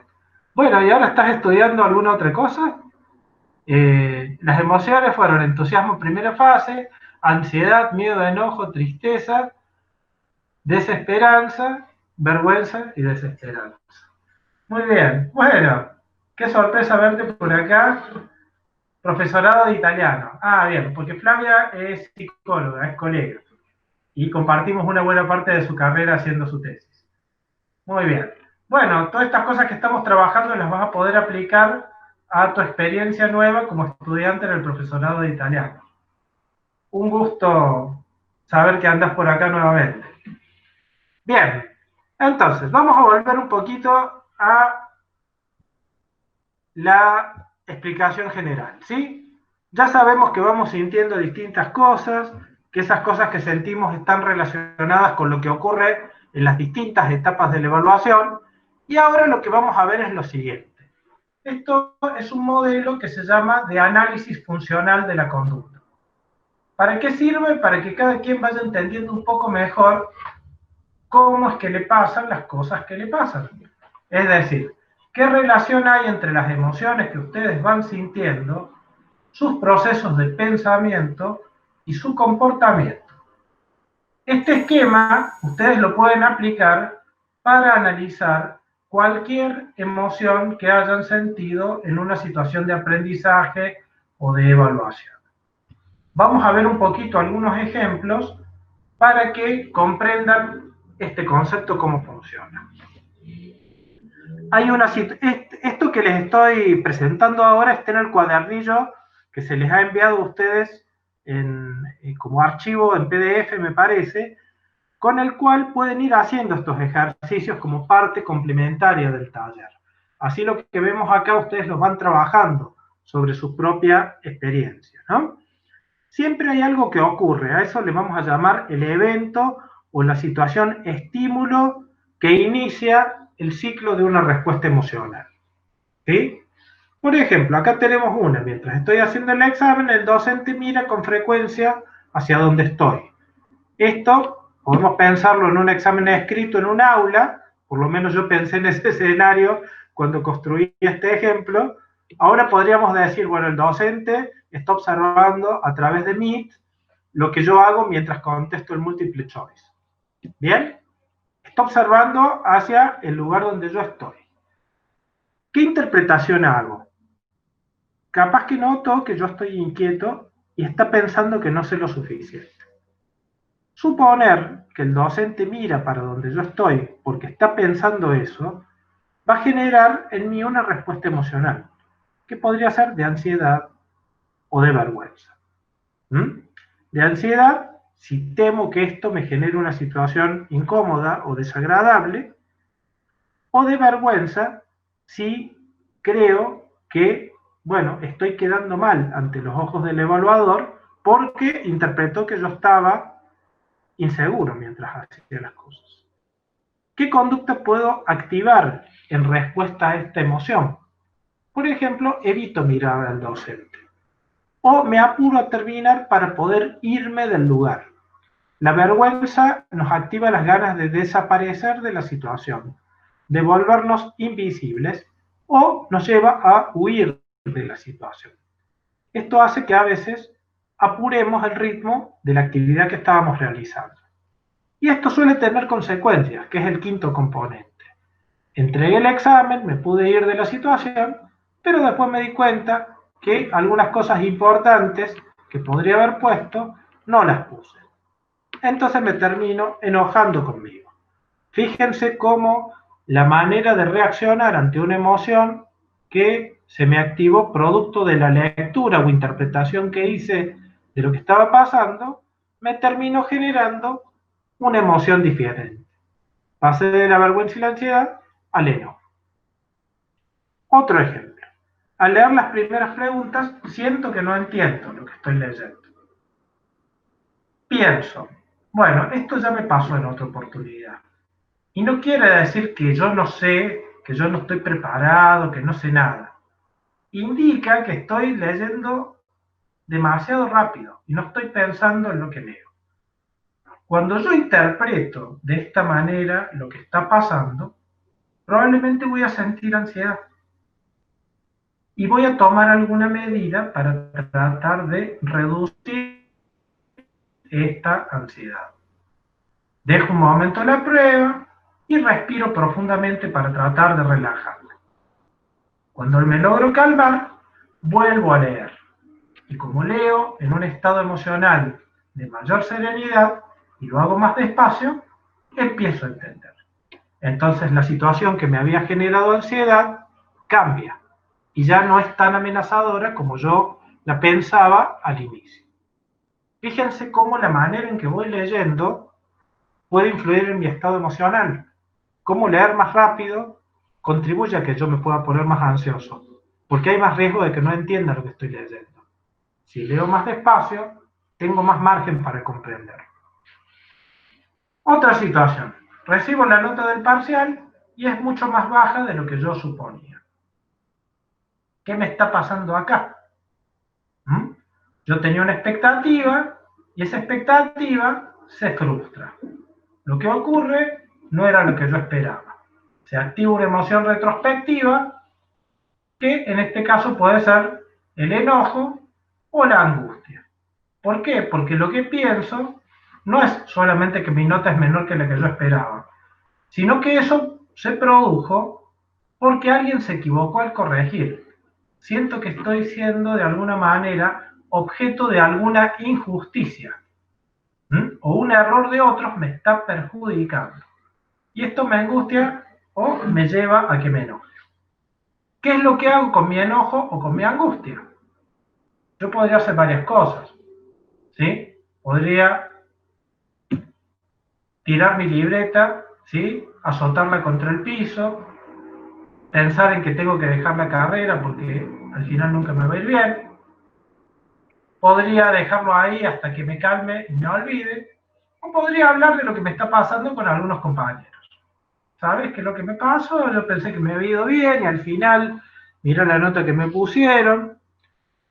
[SPEAKER 2] Bueno, ¿y ahora estás estudiando alguna otra cosa? Las emociones fueron entusiasmo primera fase, ansiedad, miedo, enojo, tristeza, desesperanza, vergüenza y desesperanza. Muy bien, bueno, qué sorpresa verte por acá. Profesorado de italiano. Ah, bien, porque Flavia es psicóloga, es colega. Y compartimos una buena parte de su carrera haciendo su tesis. Muy bien. Bueno, todas estas cosas que estamos trabajando las vas a poder aplicar a tu experiencia nueva como estudiante en el profesorado de italiano. Un gusto saber que andas por acá nuevamente. Bien, Entonces, vamos a volver un poquito a la explicación general, ¿sí? Ya sabemos que vamos sintiendo distintas cosas, que esas cosas que sentimos están relacionadas con lo que ocurre en las distintas etapas de la evaluación, y ahora lo que vamos a ver es lo siguiente. Esto es un modelo que se llama de análisis funcional de la conducta. ¿Para qué sirve? Para que cada quien vaya entendiendo un poco mejor cómo es que le pasan las cosas que le pasan. Es decir, qué relación hay entre las emociones que ustedes van sintiendo, sus procesos de pensamiento y su comportamiento. Este esquema ustedes lo pueden aplicar para analizar cualquier emoción que hayan sentido en una situación de aprendizaje o de evaluación. Vamos a ver un poquito algunos ejemplos para que comprendan este concepto, cómo funciona. Esto que les estoy presentando ahora está en el cuadernillo que se les ha enviado a ustedes como archivo en PDF, me parece, con el cual pueden ir haciendo estos ejercicios como parte complementaria del taller. Así lo que vemos acá, ustedes los van trabajando sobre su propia experiencia, ¿no? Siempre hay algo que ocurre, a eso le vamos a llamar el evento o la situación estímulo que inicia el ciclo de una respuesta emocional, ¿sí? Por ejemplo, acá tenemos una, mientras estoy haciendo el examen, el docente mira con frecuencia hacia dónde estoy. Esto podemos pensarlo en un examen escrito en un aula, por lo menos yo pensé en ese escenario cuando construí este ejemplo. Ahora podríamos decir, bueno, el docente está observando a través de Meet lo que yo hago mientras contesto el multiple choice. ¿Bien? Está observando hacia el lugar donde yo estoy. ¿Qué interpretación hago? Capaz que noto que yo estoy inquieto y está pensando que no sé lo suficiente. Suponer que el docente mira para donde yo estoy porque está pensando eso, va a generar en mí una respuesta emocional, que podría ser de ansiedad o de vergüenza. De ansiedad, si temo que esto me genere una situación incómoda o desagradable, o de vergüenza, si creo que, bueno, estoy quedando mal ante los ojos del evaluador porque interpretó que yo estaba inseguro mientras hacía las cosas. ¿Qué conducta puedo activar en respuesta a esta emoción? Por ejemplo, evito mirar al docente. O me apuro a terminar para poder irme del lugar. La vergüenza nos activa las ganas de desaparecer de la situación, de volvernos invisibles, o nos lleva a huir de la situación. Esto hace que a veces apuremos el ritmo de la actividad que estábamos realizando. Y esto suele tener consecuencias, que es el quinto componente. Entregué el examen, me pude ir de la situación, pero después me di cuenta que algunas cosas importantes que podría haber puesto, no las puse. Entonces me termino enojando conmigo. Fíjense cómo la manera de reaccionar ante una emoción que se me activó producto de la lectura o interpretación que hice de lo que estaba pasando, me terminó generando una emoción diferente. Pasé de la vergüenza y la ansiedad al enojo. Otro ejemplo. Al leer las primeras preguntas, siento que no entiendo lo que estoy leyendo. Pienso, bueno, esto ya me pasó en otra oportunidad. Y no quiere decir que yo no sé, que yo no estoy preparado, que no sé nada. Indica que estoy leyendo demasiado rápido y no estoy pensando en lo que leo. Cuando yo interpreto de esta manera lo que está pasando, probablemente voy a sentir ansiedad. Y voy a tomar alguna medida para tratar de reducir esta ansiedad. Dejo un momento la prueba y respiro profundamente para tratar de relajarme. Cuando me logro calmar, vuelvo a leer. Y como leo en un estado emocional de mayor serenidad y lo hago más despacio, empiezo a entender. Entonces la situación que me había generado ansiedad cambia y ya no es tan amenazadora como yo la pensaba al inicio. Fíjense cómo la manera en que voy leyendo puede influir en mi estado emocional. cómo leer más rápido contribuye a que yo me pueda poner más ansioso, porque hay más riesgo de que no entienda lo que estoy leyendo. Si leo más despacio, tengo más margen para comprender. Otra situación. Recibo la nota del parcial y es mucho más baja de lo que yo suponía. ¿Qué me está pasando acá? Yo tenía una expectativa y esa expectativa se frustra. Lo que ocurre no era lo que yo esperaba. Se activa una emoción retrospectiva que en este caso puede ser el enojo o la angustia. ¿Por qué? Porque lo que pienso no es solamente que mi nota es menor que la que yo esperaba, sino que eso se produjo porque alguien se equivocó al corregir. Siento que estoy siendo de alguna manera objeto de alguna injusticia, o un error de otros me está perjudicando. Y esto me angustia o me lleva a que me enoje. ¿Qué es lo que hago con mi enojo o con mi angustia? Yo podría hacer varias cosas, ¿sí? Podría tirar mi libreta, ¿sí? Azotarla contra el piso, pensar en que tengo que dejar la carrera porque al final nunca me va a ir bien. Podría dejarlo ahí hasta que me calme y me olvide. O podría hablar de lo que me está pasando con algunos compañeros. ¿Sabes qué es lo que me pasó? Yo pensé que me había ido bien y al final miré la nota que me pusieron.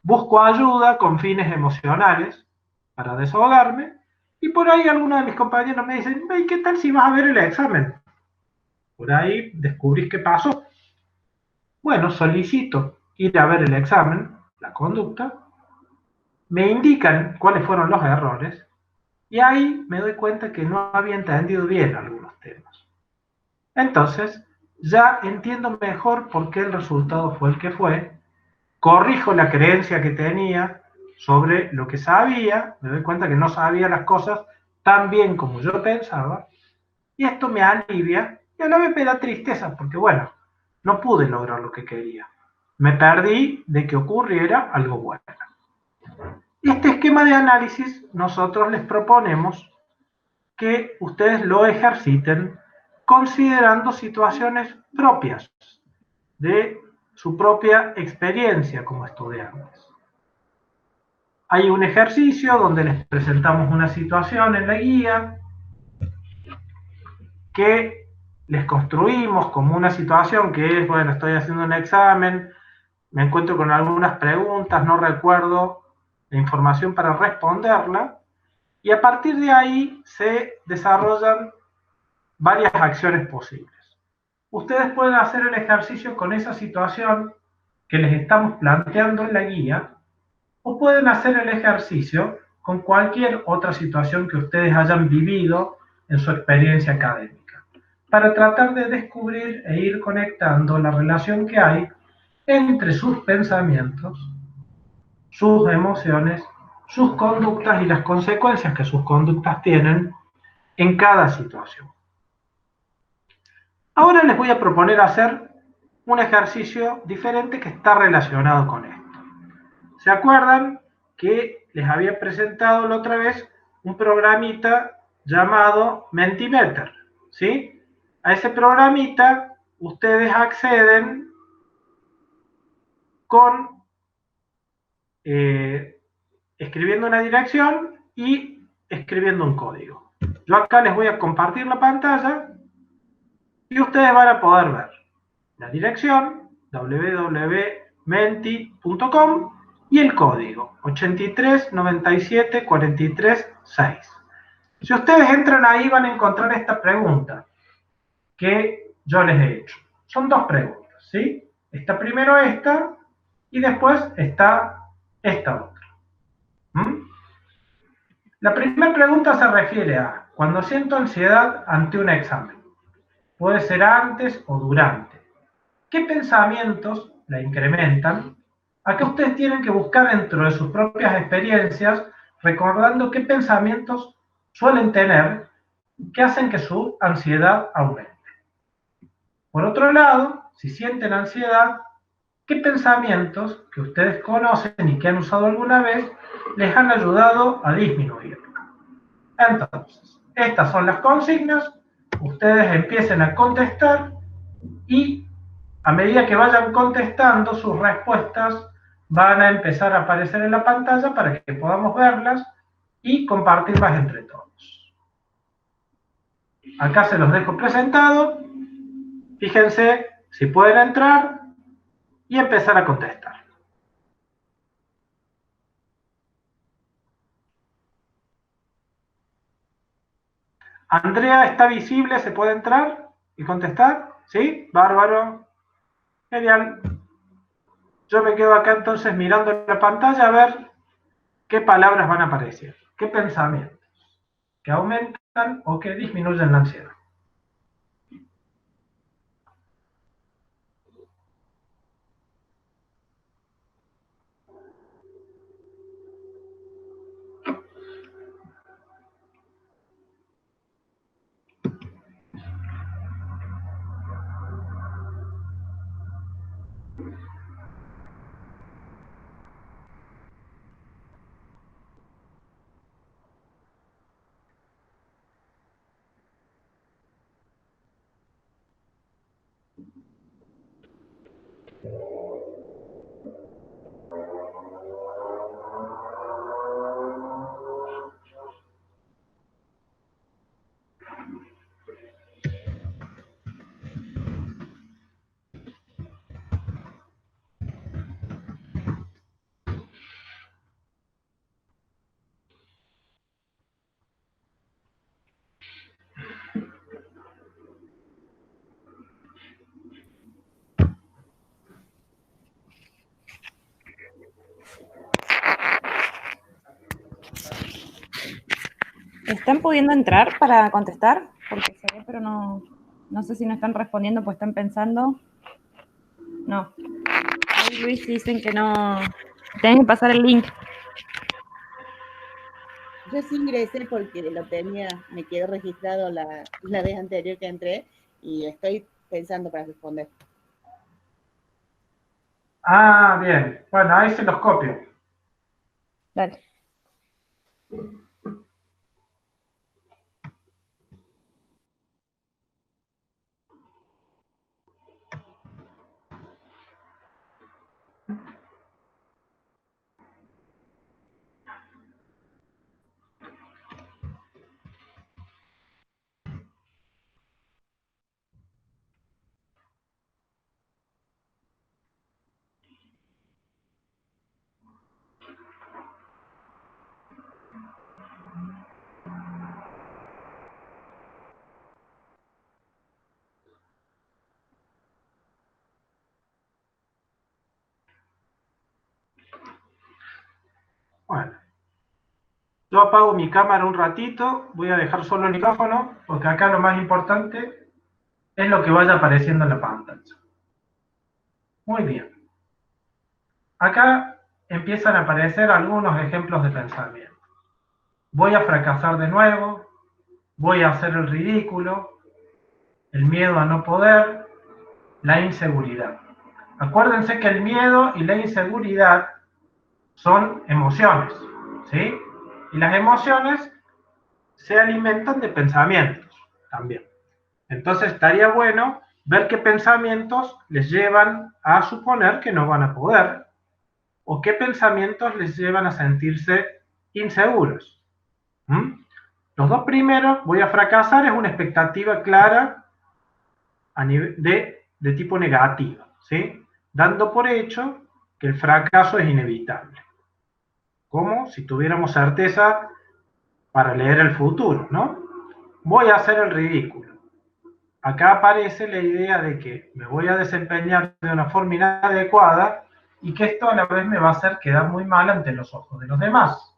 [SPEAKER 2] Busco ayuda con fines emocionales para desahogarme. Y por ahí algunos de mis compañeros me dicen, ¿y qué tal si vas a ver el examen? Por ahí descubrís qué pasó. Bueno, solicito ir a ver el examen, la conducta, me indican cuáles fueron los errores y ahí me doy cuenta que no había entendido bien algunos temas. Entonces, ya entiendo mejor por qué el resultado fue el que fue, corrijo la creencia que tenía sobre lo que sabía, me doy cuenta que no sabía las cosas tan bien como yo pensaba, y esto me alivia y a la vez me da tristeza, porque bueno, no pude lograr lo que quería. Me perdí de que ocurriera algo bueno. Este esquema de análisis nosotros les proponemos que ustedes lo ejerciten considerando situaciones propias de su propia experiencia como estudiantes. Hay un ejercicio donde les presentamos una situación en la guía que les construimos como una situación que es, bueno, estoy haciendo un examen, me encuentro con algunas preguntas, no recuerdo la información para responderla, y a partir de ahí se desarrollan varias acciones posibles. Ustedes pueden hacer el ejercicio con esa situación que les estamos planteando en la guía, o pueden hacer el ejercicio con cualquier otra situación que ustedes hayan vivido en su experiencia académica, para tratar de descubrir e ir conectando la relación que hay entre sus pensamientos, sus emociones, sus conductas y las consecuencias que sus conductas tienen en cada situación. Ahora les voy a proponer hacer un ejercicio diferente que está relacionado con esto. ¿Se acuerdan que les había presentado la otra vez un programita llamado Mentimeter? ¿Sí? A ese programita ustedes acceden con escribiendo una dirección y escribiendo un código. Yo acá les voy a compartir la pantalla y ustedes van a poder ver la dirección www.menti.com y el código 83974336. Si ustedes entran ahí van a encontrar esta pregunta que yo les he hecho. Son dos preguntas, ¿sí? Está primero esta y después está esta otra. La primera pregunta se refiere a cuando siento ansiedad ante un examen. Puede ser antes o durante. ¿Qué pensamientos la incrementan? Acá ustedes tienen que buscar dentro de sus propias experiencias, recordando qué pensamientos suelen tener que hacen que su ansiedad aumente. Por otro lado, si sienten ansiedad, ¿qué pensamientos que ustedes conocen y que han usado alguna vez les han ayudado a disminuirla? Entonces, estas son las consignas. ustedes empiecen a contestar y a medida que vayan contestando, sus respuestas van a empezar a aparecer en la pantalla para que podamos verlas y compartirlas entre todos. Acá se los dejo presentado. Fíjense si pueden entrar y empezar a contestar. Andrea, ¿está visible? ¿Se puede entrar y contestar? ¿Sí? Bárbaro. Genial. Yo me quedo acá entonces mirando la pantalla a ver qué palabras van a aparecer, qué pensamientos, que aumentan o que disminuyen la ansiedad.
[SPEAKER 4] ¿Están pudiendo entrar para contestar? Porque se ve, pero no sé si no están respondiendo, pues están pensando. No. Ahí Luis dicen que no. Tienen que pasar el link.
[SPEAKER 3] Yo sí ingresé porque lo tenía, me quedó registrado la vez anterior que entré y estoy pensando para responder.
[SPEAKER 2] Ah, bien. Bueno, ahí se los copio.
[SPEAKER 4] Dale.
[SPEAKER 2] Bueno, yo apago mi cámara un ratito, voy a dejar solo el micrófono, porque acá lo más importante es lo que vaya apareciendo en la pantalla. Muy bien. Acá empiezan a aparecer algunos ejemplos de pensamiento. Voy a fracasar de nuevo, voy a hacer el ridículo, el miedo a no poder, la inseguridad. Acuérdense que el miedo y la inseguridad son emociones, ¿sí? Y las emociones se alimentan de pensamientos también. Entonces estaría bueno ver qué pensamientos les llevan a suponer que no van a poder o qué pensamientos les llevan a sentirse inseguros. Los dos primeros, voy a fracasar, es una expectativa clara a nivel de tipo negativo, ¿sí? Dando por hecho que el fracaso es inevitable. Como si tuviéramos certeza para leer el futuro, ¿no? Voy a hacer el ridículo. Acá aparece la idea de que me voy a desempeñar de una forma inadecuada y que esto a la vez me va a hacer quedar muy mal ante los ojos de los demás.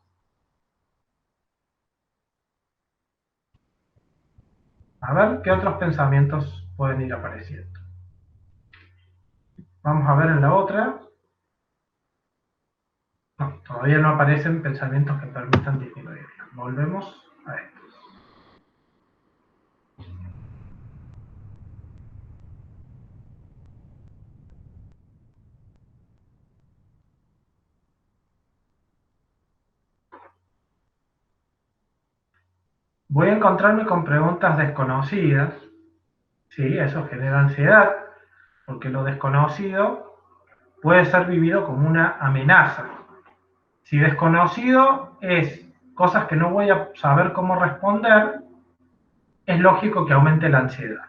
[SPEAKER 2] A ver qué otros pensamientos pueden ir apareciendo. Vamos a ver en la otra. No, todavía no aparecen pensamientos que permitan disminuirla. Volvemos a estos. voy a encontrarme con preguntas desconocidas, ¿sí? Eso genera ansiedad, porque lo desconocido puede ser vivido como una amenaza. Si desconocido es cosas que no voy a saber cómo responder, es lógico que aumente la ansiedad.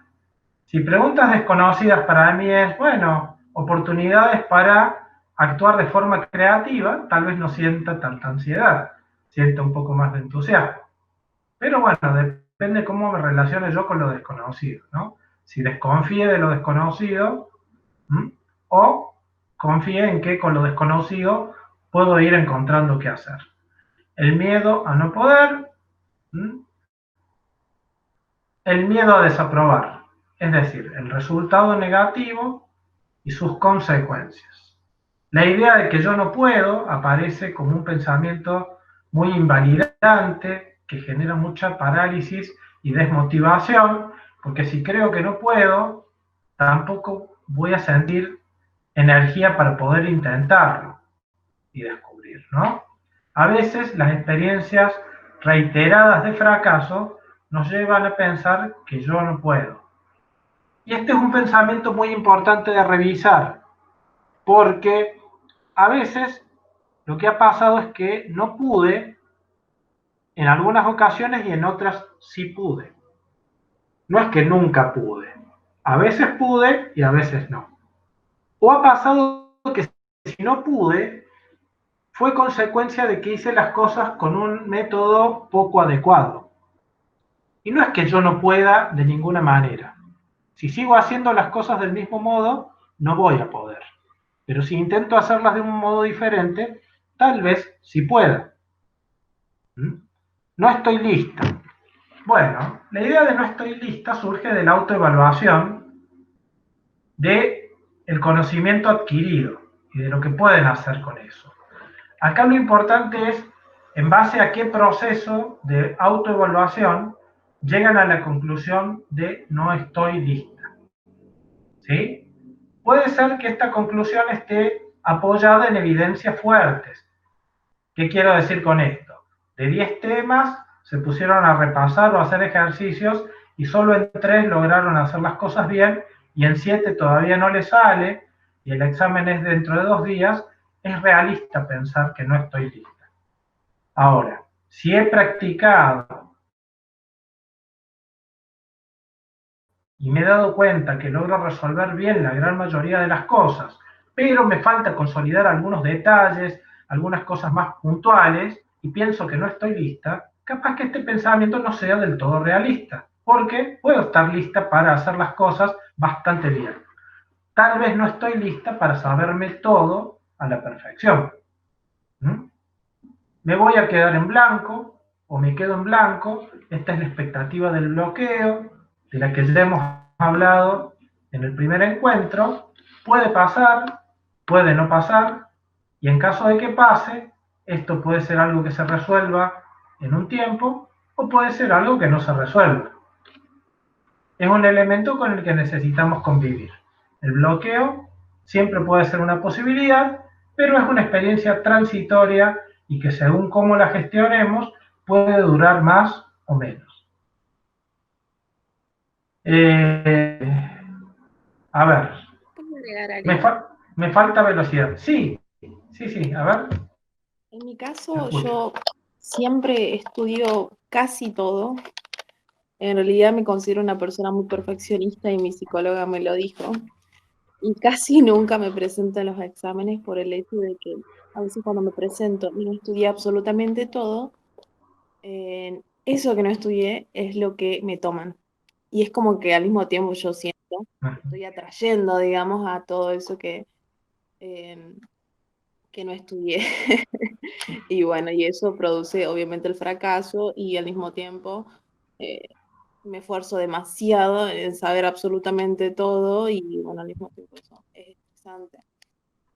[SPEAKER 2] Si preguntas desconocidas para mí es, bueno, oportunidades para actuar de forma creativa, tal vez no sienta tanta ansiedad, sienta un poco más de entusiasmo. Pero bueno, depende cómo me relacione yo con lo desconocido, ¿no? Si desconfíe de lo desconocido, ¿m? O confíe en que con lo desconocido puedo ir encontrando qué hacer. El miedo a no poder, ¿m? El miedo a desaprobar, es decir, el resultado negativo y sus consecuencias. La idea de que yo no puedo aparece como un pensamiento muy invalidante que genera mucha parálisis y desmotivación, porque si creo que no puedo, tampoco voy a sentir energía para poder intentarlo y descubrir, ¿no? A veces las experiencias reiteradas de fracaso nos llevan a pensar que yo no puedo. Y este es un pensamiento muy importante de revisar, porque a veces lo que ha pasado es que no pude en algunas ocasiones y en otras sí pude. No es que nunca pude. A veces pude y a veces no. O ha pasado que si no pude, fue consecuencia de que hice las cosas con un método poco adecuado. Y no es que yo no pueda de ninguna manera. Si sigo haciendo las cosas del mismo modo, no voy a poder. Pero si intento hacerlas de un modo diferente, tal vez sí pueda. No estoy lista. Bueno, la idea de no estoy lista surge de la autoevaluación de el conocimiento adquirido y de lo que pueden hacer con eso. Acá lo importante es en base a qué proceso de autoevaluación llegan a la conclusión de no estoy lista. ¿Sí? Puede ser que esta conclusión esté apoyada en evidencias fuertes. ¿Qué quiero decir con esto? De 10 temas se pusieron a repasar o a hacer ejercicios y solo en 3 lograron hacer las cosas bien y en 7 todavía no les sale y el examen es dentro de 2 días, es realista pensar que no estoy lista. Ahora, si he practicado y me he dado cuenta que logro resolver bien la gran mayoría de las cosas, pero me falta consolidar algunos detalles, algunas cosas más puntuales, y pienso que no estoy lista, capaz que este pensamiento no sea del todo realista, porque puedo estar lista para hacer las cosas bastante bien. Tal vez no estoy lista para saberme todo a la perfección. Me voy a quedar en blanco, o me quedo en blanco, esta es la expectativa del bloqueo, de la que ya hemos hablado en el primer encuentro, puede pasar, puede no pasar, y en caso de que pase, esto puede ser algo que se resuelva en un tiempo, o puede ser algo que no se resuelva. Es un elemento con el que necesitamos convivir. El bloqueo siempre puede ser una posibilidad, pero es una experiencia transitoria y que según cómo la gestionemos puede durar más o menos. A ver,
[SPEAKER 5] ¿Puedo agregar algo?
[SPEAKER 2] me falta velocidad. Sí, a ver.
[SPEAKER 5] En mi caso, yo siempre estudio casi todo. En realidad me considero una persona muy perfeccionista y mi psicóloga me lo dijo. Y casi nunca me presento en los exámenes por el hecho de que a veces cuando me presento y no estudié absolutamente todo, eso que no estudié es lo que me toman. Y es como que al mismo tiempo yo siento que estoy atrayendo, digamos, a todo eso eh, que no estudié. Y bueno, y eso produce obviamente el fracaso y al mismo tiempo me esfuerzo demasiado en saber absolutamente todo y bueno, al mismo tiempo eso es estresante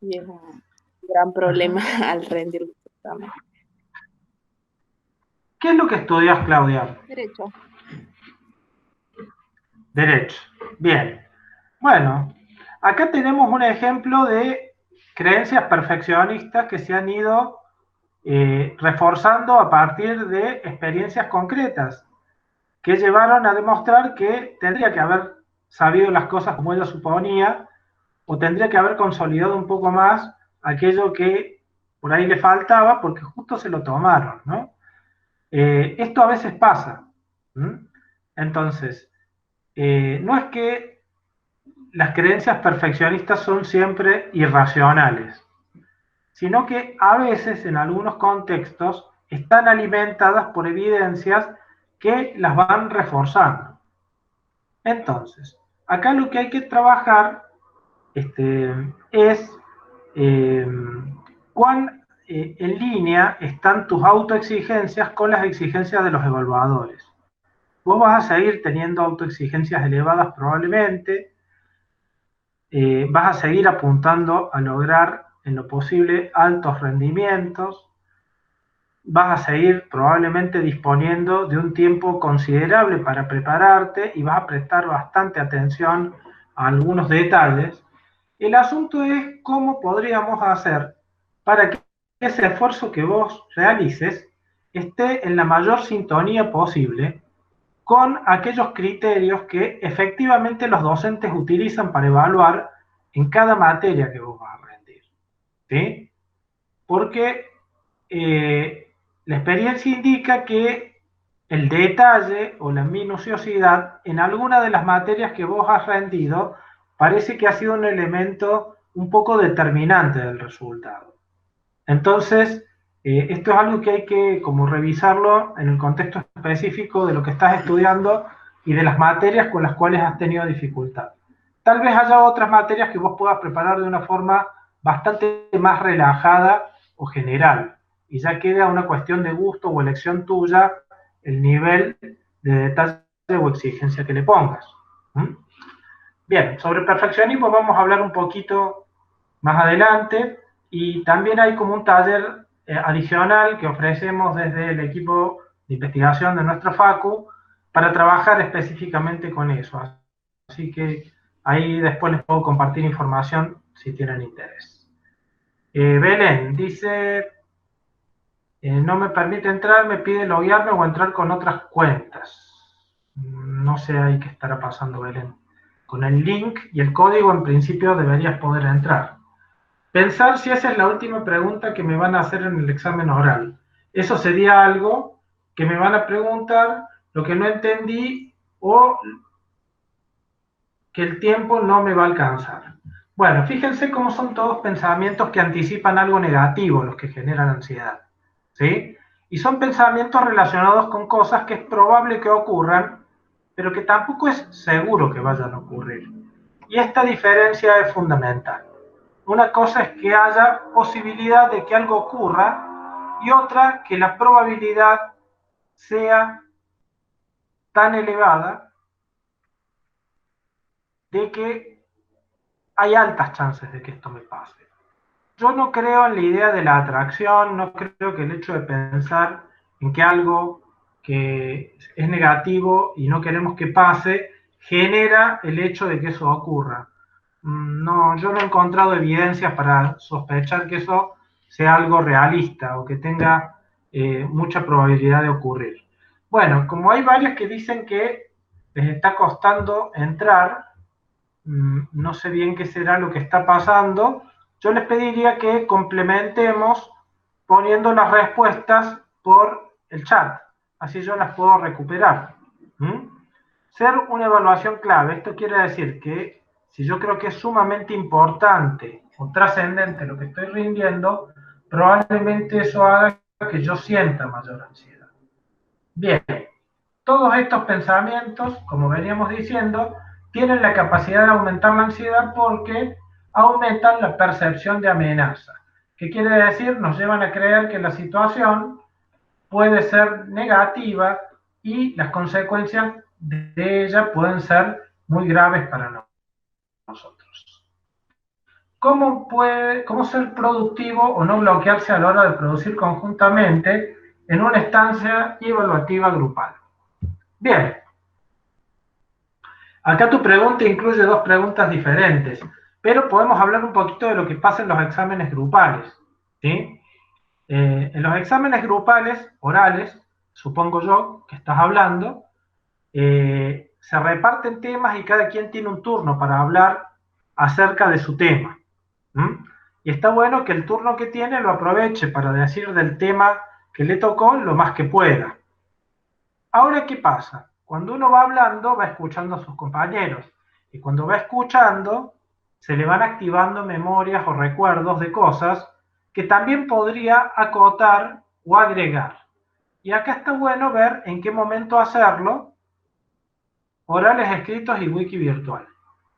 [SPEAKER 5] y es un gran problema al rendir los exámenes.
[SPEAKER 2] ¿Qué es lo que estudias, Claudia?
[SPEAKER 5] Derecho.
[SPEAKER 2] Derecho. Bien. Bueno, acá tenemos un ejemplo de creencias perfeccionistas que se han ido reforzando a partir de experiencias concretas. que llevaron a demostrar que tendría que haber sabido las cosas como ella suponía, o tendría que haber consolidado un poco más aquello que por ahí le faltaba, porque justo se lo tomaron, ¿no? Esto a veces pasa. Entonces, no es que las creencias perfeccionistas son siempre irracionales, sino que a veces en algunos contextos están alimentadas por evidencias que las van reforzando. Entonces, acá lo que hay que trabajar es cuán en línea están tus autoexigencias con las exigencias de los evaluadores. Vos vas a seguir teniendo autoexigencias elevadas probablemente, vas a seguir apuntando a lograr en lo posible altos rendimientos, vas a seguir probablemente disponiendo de un tiempo considerable para prepararte y vas a prestar bastante atención a algunos detalles. El asunto es cómo podríamos hacer para que ese esfuerzo que vos realices esté en la mayor sintonía posible con aquellos criterios que efectivamente los docentes utilizan para evaluar en cada materia que vos vas a rendir. ¿Sí? Porque la experiencia indica que el detalle o la minuciosidad en alguna de las materias que vos has rendido parece que ha sido un elemento un poco determinante del resultado. Entonces, esto es algo que hay que como revisarlo en el contexto específico de lo que estás estudiando y de las materias con las cuales has tenido dificultad. Tal vez haya otras materias que vos puedas preparar de una forma bastante más relajada o general, y ya queda una cuestión de gusto o elección tuya el nivel de detalle o exigencia que le pongas. Bien, sobre perfeccionismo vamos a hablar un poquito más adelante, y también hay como un taller adicional que ofrecemos desde el equipo de investigación de nuestra facu para trabajar específicamente con eso. Así que ahí después les puedo compartir información si tienen interés. Belén dice, no me permite entrar, me pide loguearme o entrar con otras cuentas. No sé ahí qué estará pasando, Belén. Con el link y el código en principio deberías poder entrar. Pensar si esa es la última pregunta que me van a hacer en el examen oral. Eso sería algo que me van a preguntar, lo que no entendí o que el tiempo no me va a alcanzar. Bueno, fíjense cómo son todos pensamientos que anticipan algo negativo los que generan ansiedad, ¿sí? Y son pensamientos relacionados con cosas que es probable que ocurran, pero que tampoco es seguro que vayan a ocurrir. Y esta diferencia es fundamental. Una cosa es que haya posibilidad de que algo ocurra y otra que la probabilidad sea tan elevada de que hay altas chances de que esto me pase. Yo no creo en la idea de la atracción, no creo que el hecho de pensar en que algo que es negativo y no queremos que pase genera el hecho de que eso ocurra. No, yo no he encontrado evidencias para sospechar que eso sea algo realista o que tenga mucha probabilidad de ocurrir. Bueno, como hay varias que dicen que les está costando entrar, no sé bien qué será lo que está pasando, yo les pediría que complementemos poniendo las respuestas por el chat, así yo las puedo recuperar. Ser una evaluación clave, esto quiere decir que si yo creo que es sumamente importante o trascendente lo que estoy rindiendo, probablemente eso haga que yo sienta mayor ansiedad. Bien, todos estos pensamientos, como veníamos diciendo, tienen la capacidad de aumentar la ansiedad porque aumentan la percepción de amenaza. ¿Qué quiere decir? Nos llevan a creer que la situación puede ser negativa y las consecuencias de ella pueden ser muy graves para nosotros. ¿Cómo ser productivo o no bloquearse a la hora de producir conjuntamente en una estancia evaluativa grupal? Bien. Acá tu pregunta incluye dos preguntas diferentes, pero podemos hablar un poquito de lo que pasa en los exámenes grupales, ¿sí? En los exámenes grupales, orales, supongo yo que estás hablando, se reparten temas y cada quien tiene un turno para hablar acerca de su tema. Y está bueno que el turno que tiene lo aproveche para decir del tema que le tocó lo más que pueda. Ahora, ¿qué pasa? Cuando uno va hablando, va escuchando a sus compañeros. Y cuando va escuchando, se le van activando memorias o recuerdos de cosas que también podría acotar o agregar. Y acá está bueno ver en qué momento hacerlo: orales, escritos y wiki virtual.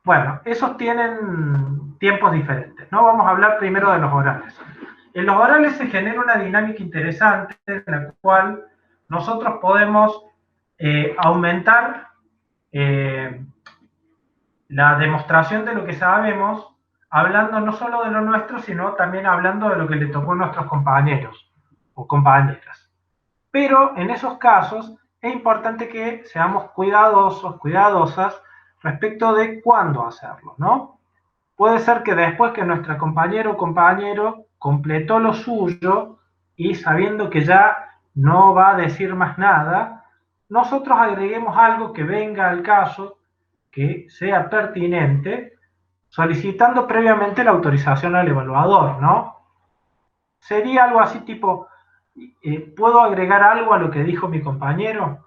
[SPEAKER 2] Bueno, esos tienen tiempos diferentes, ¿no? Vamos a hablar primero de los orales. En los orales se genera una dinámica interesante en la cual nosotros podemos aumentar la demostración de lo que sabemos, hablando no solo de lo nuestro, sino también hablando de lo que le tocó a nuestros compañeros o compañeras. Pero en esos casos es importante que seamos cuidadosos, cuidadosas respecto de cuándo hacerlo, ¿no? Puede ser que después que nuestra compañera o compañero completó lo suyo y sabiendo que ya no va a decir más nada, nosotros agreguemos algo que venga al caso, que sea pertinente, solicitando previamente la autorización al evaluador, ¿no? Sería algo así tipo, ¿puedo agregar algo a lo que dijo mi compañero?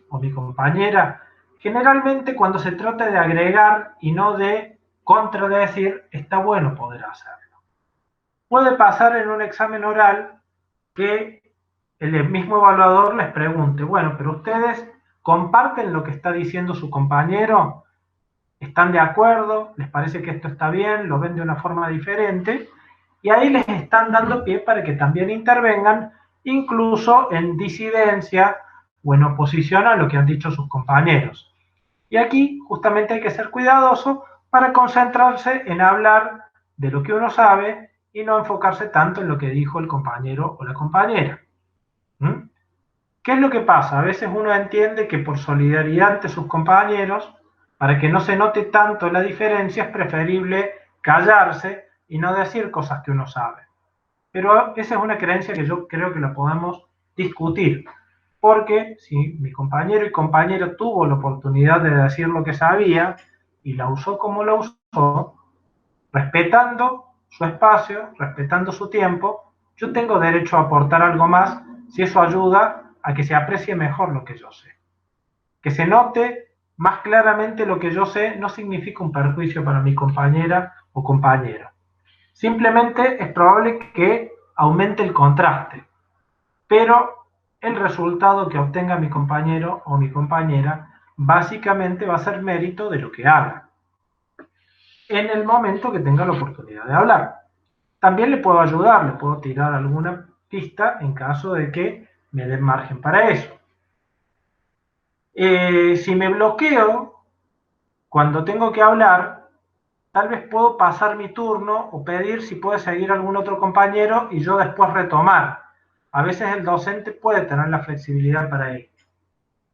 [SPEAKER 2] O mi compañera. Generalmente cuando se trata de agregar y no de contradecir, está bueno poder hacerlo. Puede pasar en un examen oral que el mismo evaluador les pregunte, bueno, pero ustedes comparten lo que está diciendo su compañero, ¿están de acuerdo? ¿Les parece que esto está bien? ¿Lo ven de una forma diferente? Y ahí les están dando pie para que también intervengan, incluso en disidencia o en oposición a lo que han dicho sus compañeros. Y aquí justamente hay que ser cuidadoso para concentrarse en hablar de lo que uno sabe y no enfocarse tanto en lo que dijo el compañero o la compañera. ¿Qué es lo que pasa? A veces uno entiende que por solidaridad ante sus compañeros, para que no se note tanto la diferencia, es preferible callarse y no decir cosas que uno sabe. Pero esa es una creencia que yo creo que la podemos discutir, porque si mi compañero y compañera tuvo la oportunidad de decir lo que sabía y la usó como la usó, respetando su espacio, respetando su tiempo, yo tengo derecho a aportar algo más si eso ayuda a que se aprecie mejor lo que yo sé. Que se note más claramente lo que yo sé no significa un perjuicio para mi compañera o compañero. Simplemente es probable que aumente el contraste, pero el resultado que obtenga mi compañero o mi compañera básicamente va a ser mérito de lo que haga en el momento que tenga la oportunidad de hablar. También le puedo ayudar, le puedo tirar alguna pista en caso de que me den margen para eso. Si me bloqueo cuando tengo que hablar, tal vez puedo pasar mi turno o pedir si puede seguir algún otro compañero y yo después retomar. A veces el docente puede tener la flexibilidad para ello.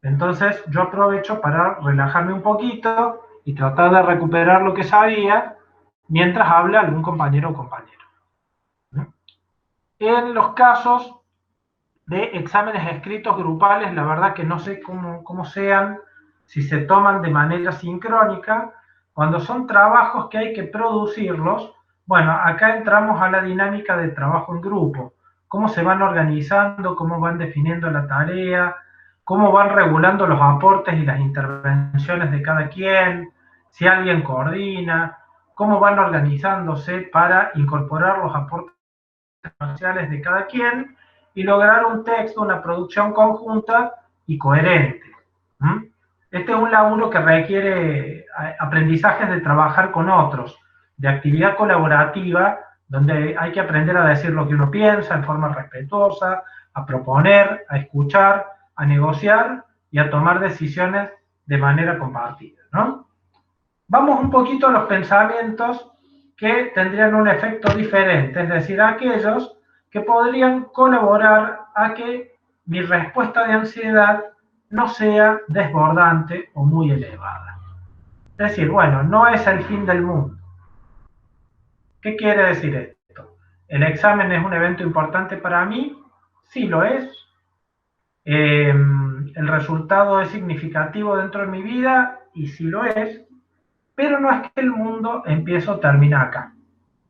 [SPEAKER 2] Entonces yo aprovecho para relajarme un poquito y tratar de recuperar lo que sabía mientras habla algún compañero o compañera. En los casos de exámenes escritos grupales, la verdad que no sé cómo sean, si se toman de manera sincrónica. Cuando son trabajos que hay que producirlos, bueno, acá entramos a la dinámica de trabajo en grupo. Cómo se van organizando, cómo van definiendo la tarea, cómo van regulando los aportes y las intervenciones de cada quien, si alguien coordina, cómo van organizándose para incorporar los aportes parciales de cada quien y lograr un texto, una producción conjunta y coherente. Este es un laburo que requiere aprendizajes de trabajar con otros, de actividad colaborativa, donde hay que aprender a decir lo que uno piensa en forma respetuosa, a proponer, a escuchar, a negociar y a tomar decisiones de manera compartida, ¿no? Vamos un poquito a los pensamientos que tendrían un efecto diferente, es decir, aquellos que podrían colaborar a que mi respuesta de ansiedad no sea desbordante o muy elevada. Es decir, bueno, no es el fin del mundo. ¿Qué quiere decir esto? ¿El examen es un evento importante para mí? Sí lo es. ¿El el resultado es significativo dentro de mi vida, y sí lo es, pero no es que el mundo empiece o termina acá.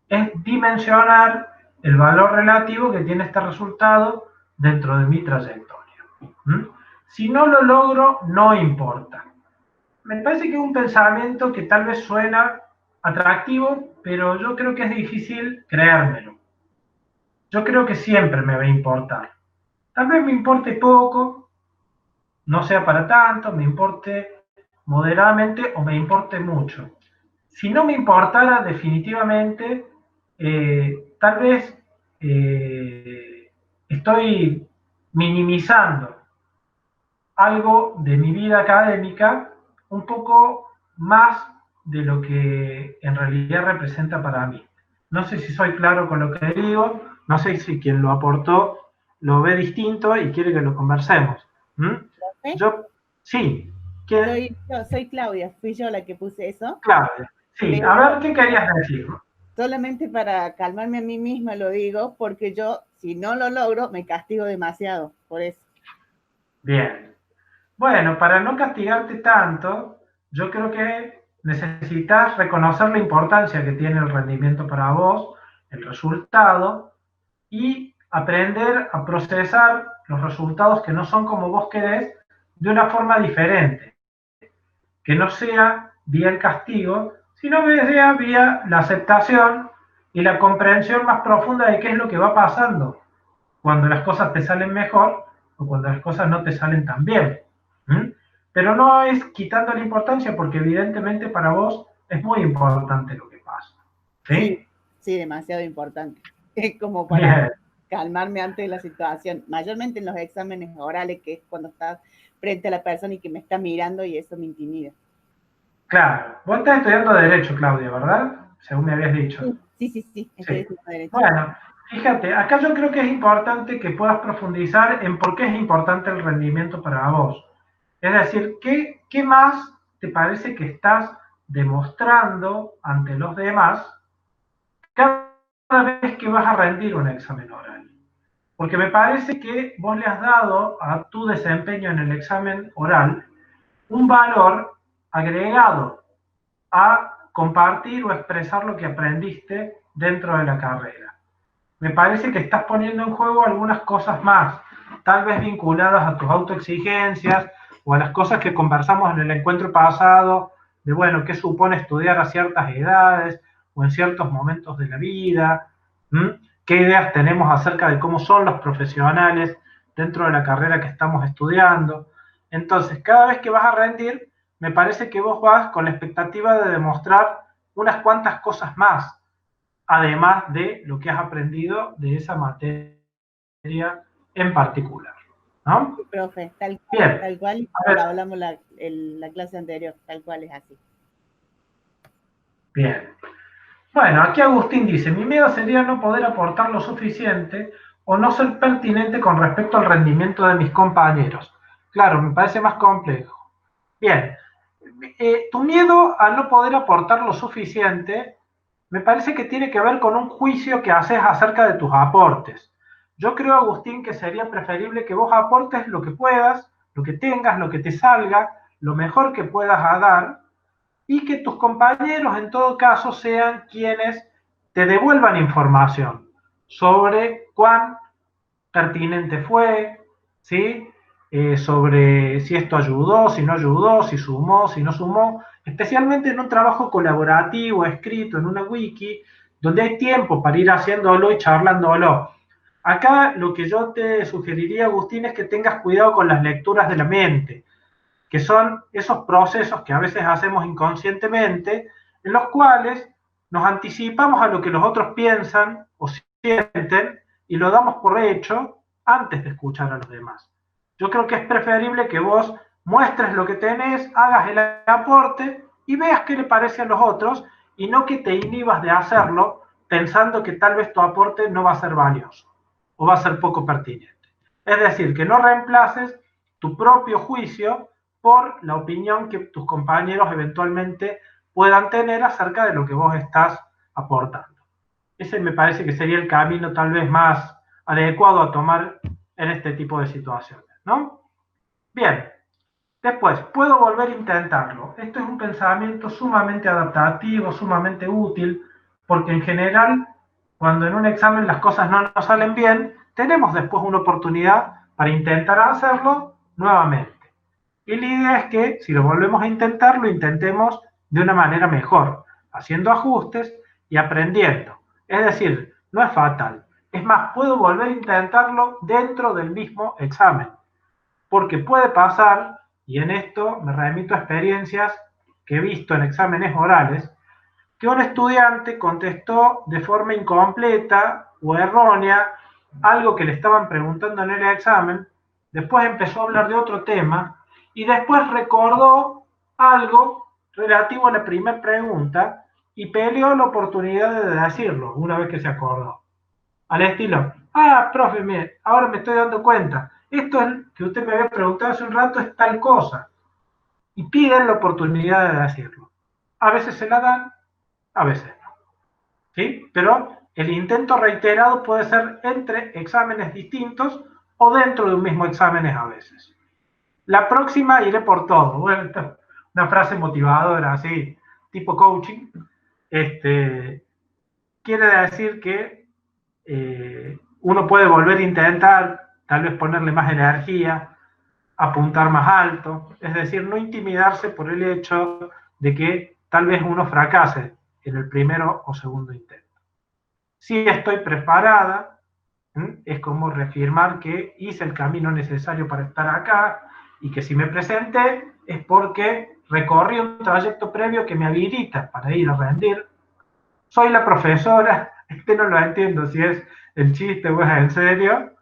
[SPEAKER 2] Es dimensionar el valor relativo que tiene este resultado dentro de mi trayectoria. Si no lo logro, no importa. Me parece que es un pensamiento que tal vez suena atractivo, pero yo creo que es difícil creérmelo. Yo creo que siempre me va a importar. Tal vez me importe poco, no sea para tanto, me importe moderadamente o me importe mucho. Si no me importara definitivamente, tal vez estoy minimizando algo de mi vida académica un poco más de lo que en realidad representa para mí. No sé si soy claro con lo que digo, no sé si quien lo aportó lo ve distinto y quiere que lo conversemos.
[SPEAKER 3] ¿Profe?
[SPEAKER 2] Yo, sí.
[SPEAKER 3] Soy Claudia, fui yo la que puse eso.
[SPEAKER 2] Claudia, sí.
[SPEAKER 3] Pero
[SPEAKER 2] A ver, ¿qué querías decir?
[SPEAKER 3] solamente para calmarme a mí misma lo digo, porque yo, si no lo logro, me castigo demasiado, por eso.
[SPEAKER 2] Bien. Bueno, para no castigarte tanto, yo creo que necesitas reconocer la importancia que tiene el rendimiento para vos, el resultado, y aprender a procesar los resultados que no son como vos querés de una forma diferente, que no sea vía el castigo, sino que sea vía la aceptación y la comprensión más profunda de qué es lo que va pasando cuando las cosas te salen mejor o cuando las cosas no te salen tan bien. Pero no es quitando la importancia, porque evidentemente para vos es muy importante lo que pasa. ¿Sí?
[SPEAKER 3] Sí, demasiado importante. Es como para
[SPEAKER 2] Bien.
[SPEAKER 3] calmarme ante la situación, mayormente en los exámenes orales, que es cuando estás frente a la persona y que me está mirando y eso me intimida.
[SPEAKER 2] Claro. Vos estás estudiando Derecho, Claudia, ¿verdad? Según me habías dicho.
[SPEAKER 3] Sí, estoy estudiando Derecho.
[SPEAKER 2] Bueno, fíjate, acá yo creo que es importante que puedas profundizar en por qué es importante el rendimiento para vos. Es decir, ¿qué más te parece que estás demostrando ante los demás cada vez que vas a rendir un examen oral? Porque me parece que vos le has dado a tu desempeño en el examen oral un valor agregado a compartir o expresar lo que aprendiste dentro de la carrera. Me parece que estás poniendo en juego algunas cosas más, tal vez vinculadas a tus autoexigencias o a las cosas que conversamos en el encuentro pasado, de bueno, qué supone estudiar a ciertas edades o en ciertos momentos de la vida, qué ideas tenemos acerca de cómo son los profesionales dentro de la carrera que estamos estudiando. Entonces, cada vez que vas a rendir, me parece que vos vas con la expectativa de demostrar unas cuantas cosas más, además de lo que has aprendido de esa materia en particular, ¿no?
[SPEAKER 3] Sí, profe, tal cual lo hablamos la clase anterior, tal cual es así.
[SPEAKER 2] Bien. Bueno, aquí Agustín dice, mi miedo sería no poder aportar lo suficiente o no ser pertinente con respecto al rendimiento de mis compañeros. Claro, me parece más complejo. Bien, tu miedo a no poder aportar lo suficiente me parece que tiene que ver con un juicio que haces acerca de tus aportes. Yo creo, Agustín, que sería preferible que vos aportes lo que puedas, lo que tengas, lo que te salga, lo mejor que puedas dar, y que tus compañeros, en todo caso, sean quienes te devuelvan información sobre cuán pertinente fue, ¿sí? Sobre si esto ayudó, si no ayudó, si sumó, si no sumó, especialmente en un trabajo colaborativo, escrito en una wiki, donde hay tiempo para ir haciéndolo y charlándolo. Acá lo que yo te sugeriría, Agustín, es que tengas cuidado con las lecturas de la mente, que son esos procesos que a veces hacemos inconscientemente, en los cuales nos anticipamos a lo que los otros piensan o sienten y lo damos por hecho antes de escuchar a los demás. Yo creo que es preferible que vos muestres lo que tenés, hagas el aporte y veas qué le parece a los otros, y no que te inhibas de hacerlo pensando que tal vez tu aporte no va a ser valioso o va a ser poco pertinente. Es decir, que no reemplaces tu propio juicio por la opinión que tus compañeros eventualmente puedan tener acerca de lo que vos estás aportando. Ese me parece que sería el camino tal vez más adecuado a tomar en este tipo de situaciones, ¿no? Bien, después, puedo volver a intentarlo. Esto es un pensamiento sumamente adaptativo, sumamente útil, porque en general, cuando en un examen las cosas no nos salen bien, tenemos después una oportunidad para intentar hacerlo nuevamente. Y la idea es que, si lo volvemos a intentar, lo intentemos de una manera mejor, haciendo ajustes y aprendiendo. Es decir, no es fatal. Es más, puedo volver a intentarlo dentro del mismo examen. Porque puede pasar, y en esto me remito a experiencias que he visto en exámenes orales, que un estudiante contestó de forma incompleta o errónea algo que le estaban preguntando en el examen, después empezó a hablar de otro tema y después recordó algo relativo a la primera pregunta y peleó la oportunidad de decirlo una vez que se acordó. Al estilo, profe, mire, ahora me estoy dando cuenta, esto es que usted me había preguntado hace un rato es tal cosa. Y piden la oportunidad de decirlo. A veces se la dan, a veces no. ¿Sí? Pero el intento reiterado puede ser entre exámenes distintos o dentro de un mismo examen a veces. La próxima iré por todo. Bueno, una frase motivadora, así, tipo coaching. Quiere decir que uno puede volver a intentar, tal vez ponerle más energía, apuntar más alto, es decir, no intimidarse por el hecho de que tal vez uno fracase en el primero o segundo intento. Si estoy preparada, es como reafirmar que hice el camino necesario para estar acá y que si me presenté es porque recorrí un trayecto previo que me habilita para ir a rendir. Soy la profesora, no lo entiendo si es el chiste o es en serio.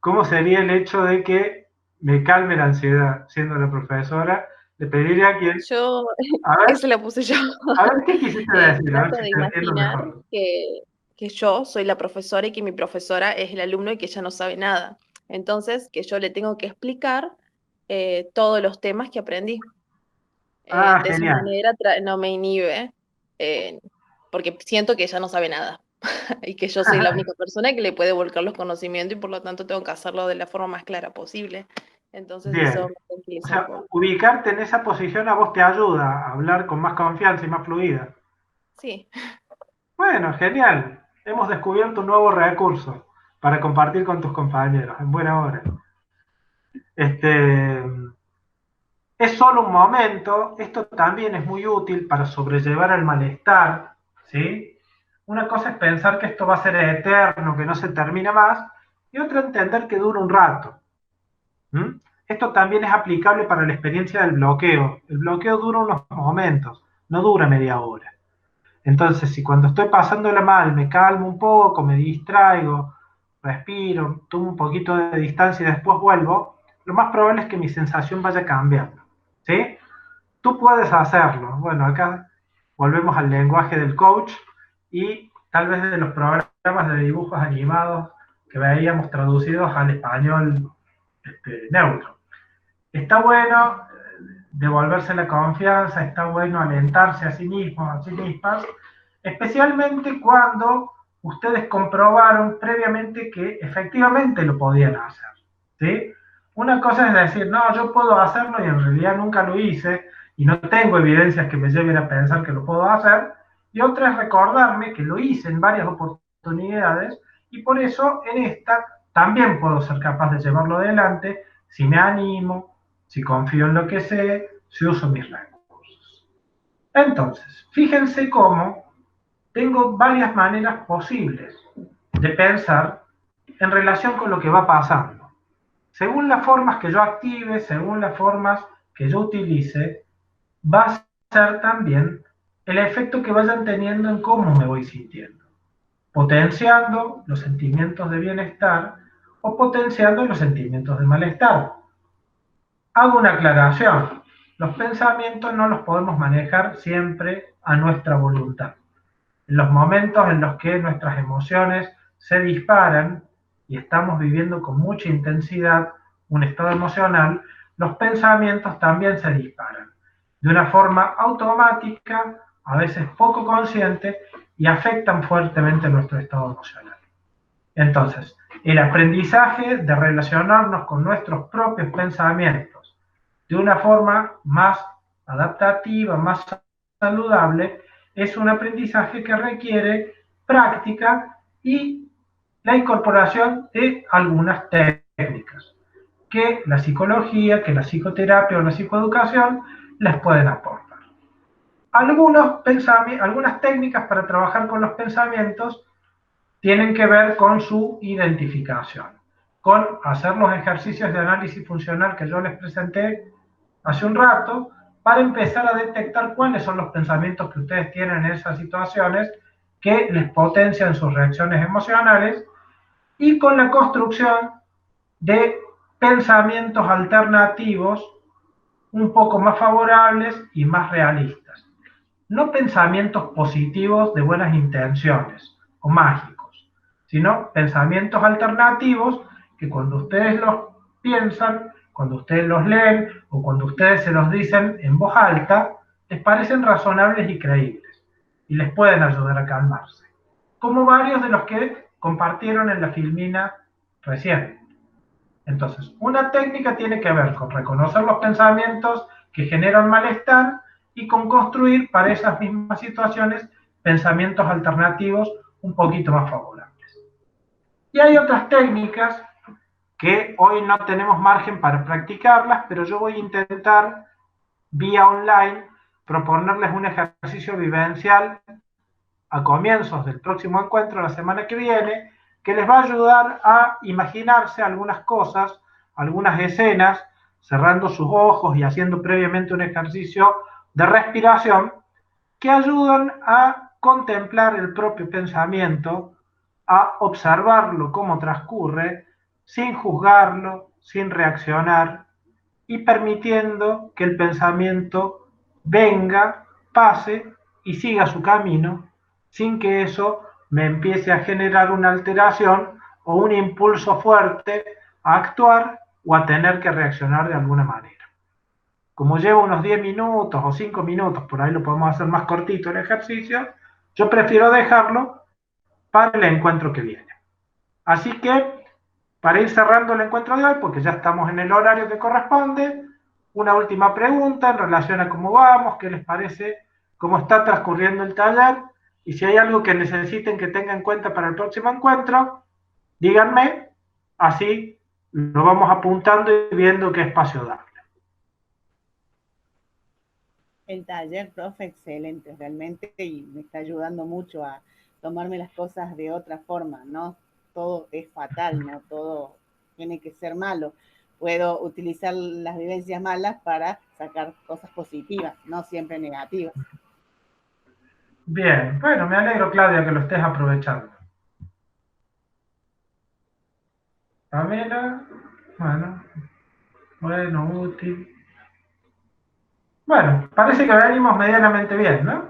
[SPEAKER 2] ¿Cómo sería el hecho de que me calme la ansiedad siendo la profesora? Le pediría a quien...
[SPEAKER 5] Yo,
[SPEAKER 2] A ver,
[SPEAKER 5] eso la puse yo.
[SPEAKER 2] ¿qué quisiste decir? A ver
[SPEAKER 5] Trato
[SPEAKER 2] si
[SPEAKER 5] de
[SPEAKER 2] te entiendo
[SPEAKER 5] imaginar
[SPEAKER 2] mejor.
[SPEAKER 5] que yo soy la profesora y que mi profesora es el alumno y que ella no sabe nada. Entonces, que yo le tengo que explicar todos los temas que aprendí. De esa
[SPEAKER 2] Genial.
[SPEAKER 5] manera no me inhibe, eh, porque siento que ella no sabe nada y que yo soy la única persona que le puede volcar los conocimientos y por lo tanto tengo que hacerlo de la forma más clara posible. Entonces eso
[SPEAKER 2] Bien.
[SPEAKER 5] me
[SPEAKER 2] O
[SPEAKER 5] tranquiliza un
[SPEAKER 2] sea,
[SPEAKER 5] poco.
[SPEAKER 2] ubicarte en esa posición a vos te ayuda a hablar con más confianza y más fluida.
[SPEAKER 5] Sí.
[SPEAKER 2] Bueno, genial. Hemos descubierto un nuevo recurso para compartir con tus compañeros en buena hora. Es solo un momento, esto también es muy útil para sobrellevar el malestar, ¿sí? Una cosa es pensar que esto va a ser eterno, que no se termina más, y otra entender que dura un rato. Esto también es aplicable para la experiencia del bloqueo. El bloqueo dura unos momentos, no dura media hora. Entonces, si cuando estoy pasándola mal me calmo un poco, me distraigo, respiro, tomo un poquito de distancia y después vuelvo, lo más probable es que mi sensación vaya cambiando. ¿Sí? Tú puedes hacerlo. Bueno, acá volvemos al lenguaje del coach y tal vez de los programas de dibujos animados que veíamos traducidos al español neutro. Está bueno devolverse la confianza, está bueno alentarse a sí mismos, a sí mismas, especialmente cuando ustedes comprobaron previamente que efectivamente lo podían hacer. ¿Sí? Una cosa es decir, no, yo puedo hacerlo y en realidad nunca lo hice y no tengo evidencias que me lleven a pensar que lo puedo hacer, y otra es recordarme que lo hice en varias oportunidades y por eso en esta también puedo ser capaz de llevarlo adelante si me animo, si confío en lo que sé, si uso mis recursos. Entonces, fíjense cómo tengo varias maneras posibles de pensar en relación con lo que va pasando. Según las formas que yo active, según las formas que yo utilice, va a ser también el efecto que vayan teniendo en cómo me voy sintiendo, potenciando los sentimientos de bienestar o potenciando los sentimientos de malestar. Hago una aclaración. Los pensamientos no los podemos manejar siempre a nuestra voluntad. En los momentos en los que nuestras emociones se disparan y estamos viviendo con mucha intensidad un estado emocional, los pensamientos también se disparan de una forma automática, a veces poco consciente, y afectan fuertemente nuestro estado emocional. Entonces, el aprendizaje de relacionarnos con nuestros propios pensamientos de una forma más adaptativa, más saludable, es un aprendizaje que requiere práctica y la incorporación de algunas técnicas que la psicología, que la psicoterapia o la psicoeducación les pueden aportar. Algunas técnicas para trabajar con los pensamientos tienen que ver con su identificación, con hacer los ejercicios de análisis funcional que yo les presenté hace un rato, para empezar a detectar cuáles son los pensamientos que ustedes tienen en esas situaciones que les potencian sus reacciones emocionales, y con la construcción de pensamientos alternativos un poco más favorables y más realistas. No pensamientos positivos de buenas intenciones o mágicos, sino pensamientos alternativos que cuando ustedes los piensan, cuando ustedes los leen o cuando ustedes se los dicen en voz alta, les parecen razonables y creíbles y les pueden ayudar a calmarse, como varios de los que compartieron en la filmina recién. Entonces, una técnica tiene que ver con reconocer los pensamientos que generan malestar y con construir para esas mismas situaciones pensamientos alternativos un poquito más favorables. Y hay otras técnicas que hoy no tenemos margen para practicarlas, pero yo voy a intentar vía online proponerles un ejercicio vivencial a comienzos del próximo encuentro, la semana que viene, que les va a ayudar a imaginarse algunas cosas, algunas escenas, cerrando sus ojos y haciendo previamente un ejercicio de respiración, que ayudan a contemplar el propio pensamiento, a observarlo cómo transcurre, sin juzgarlo, sin reaccionar, y permitiendo que el pensamiento venga, pase y siga su camino, sin que eso me empiece a generar una alteración o un impulso fuerte a actuar o a tener que reaccionar de alguna manera. Como lleva unos 10 minutos o 5 minutos, por ahí lo podemos hacer más cortito el ejercicio, yo prefiero dejarlo para el encuentro que viene. Así que, para ir cerrando el encuentro de hoy, porque ya estamos en el horario que corresponde, una última pregunta en relación a cómo vamos, qué les parece, cómo está transcurriendo el taller, y si hay algo que necesiten que tengan en cuenta para el próximo encuentro, díganme, así lo vamos apuntando y viendo qué espacio darle.
[SPEAKER 3] El taller, profe, excelente, realmente, y me está ayudando mucho a tomarme las cosas de otra forma, ¿no? Todo es fatal, no todo tiene que ser malo. Puedo utilizar las vivencias malas para sacar cosas positivas, no siempre negativas.
[SPEAKER 2] Bien, bueno, me alegro, Claudia, que lo estés aprovechando. Pamela, bueno, útil. Bueno, parece que venimos medianamente bien, ¿no?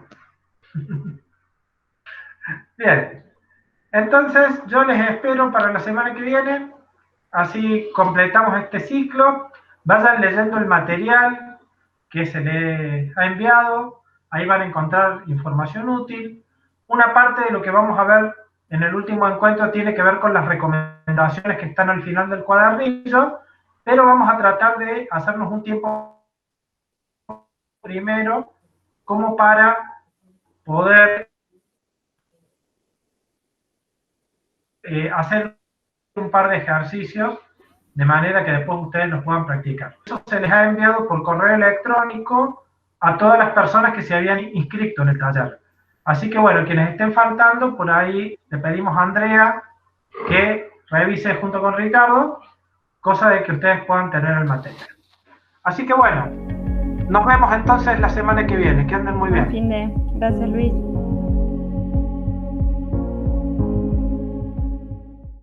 [SPEAKER 2] Bien. Entonces, yo les espero para la semana que viene, así completamos este ciclo. Vayan leyendo el material que se les ha enviado, ahí van a encontrar información útil. Una parte de lo que vamos a ver en el último encuentro tiene que ver con las recomendaciones que están al final del cuadernillo, pero vamos a tratar de hacernos un tiempo primero como para poder hacer un par de ejercicios de manera que después ustedes los puedan practicar. Eso se les ha enviado por correo electrónico a todas las personas que se habían inscrito en el taller. Así que bueno, quienes estén faltando, por ahí le pedimos a Andrea que revise junto con Ricardo, cosa de que ustedes puedan tener el material. Así que bueno, nos vemos entonces la semana que viene. Que anden muy bien.
[SPEAKER 4] Gracias, Luis.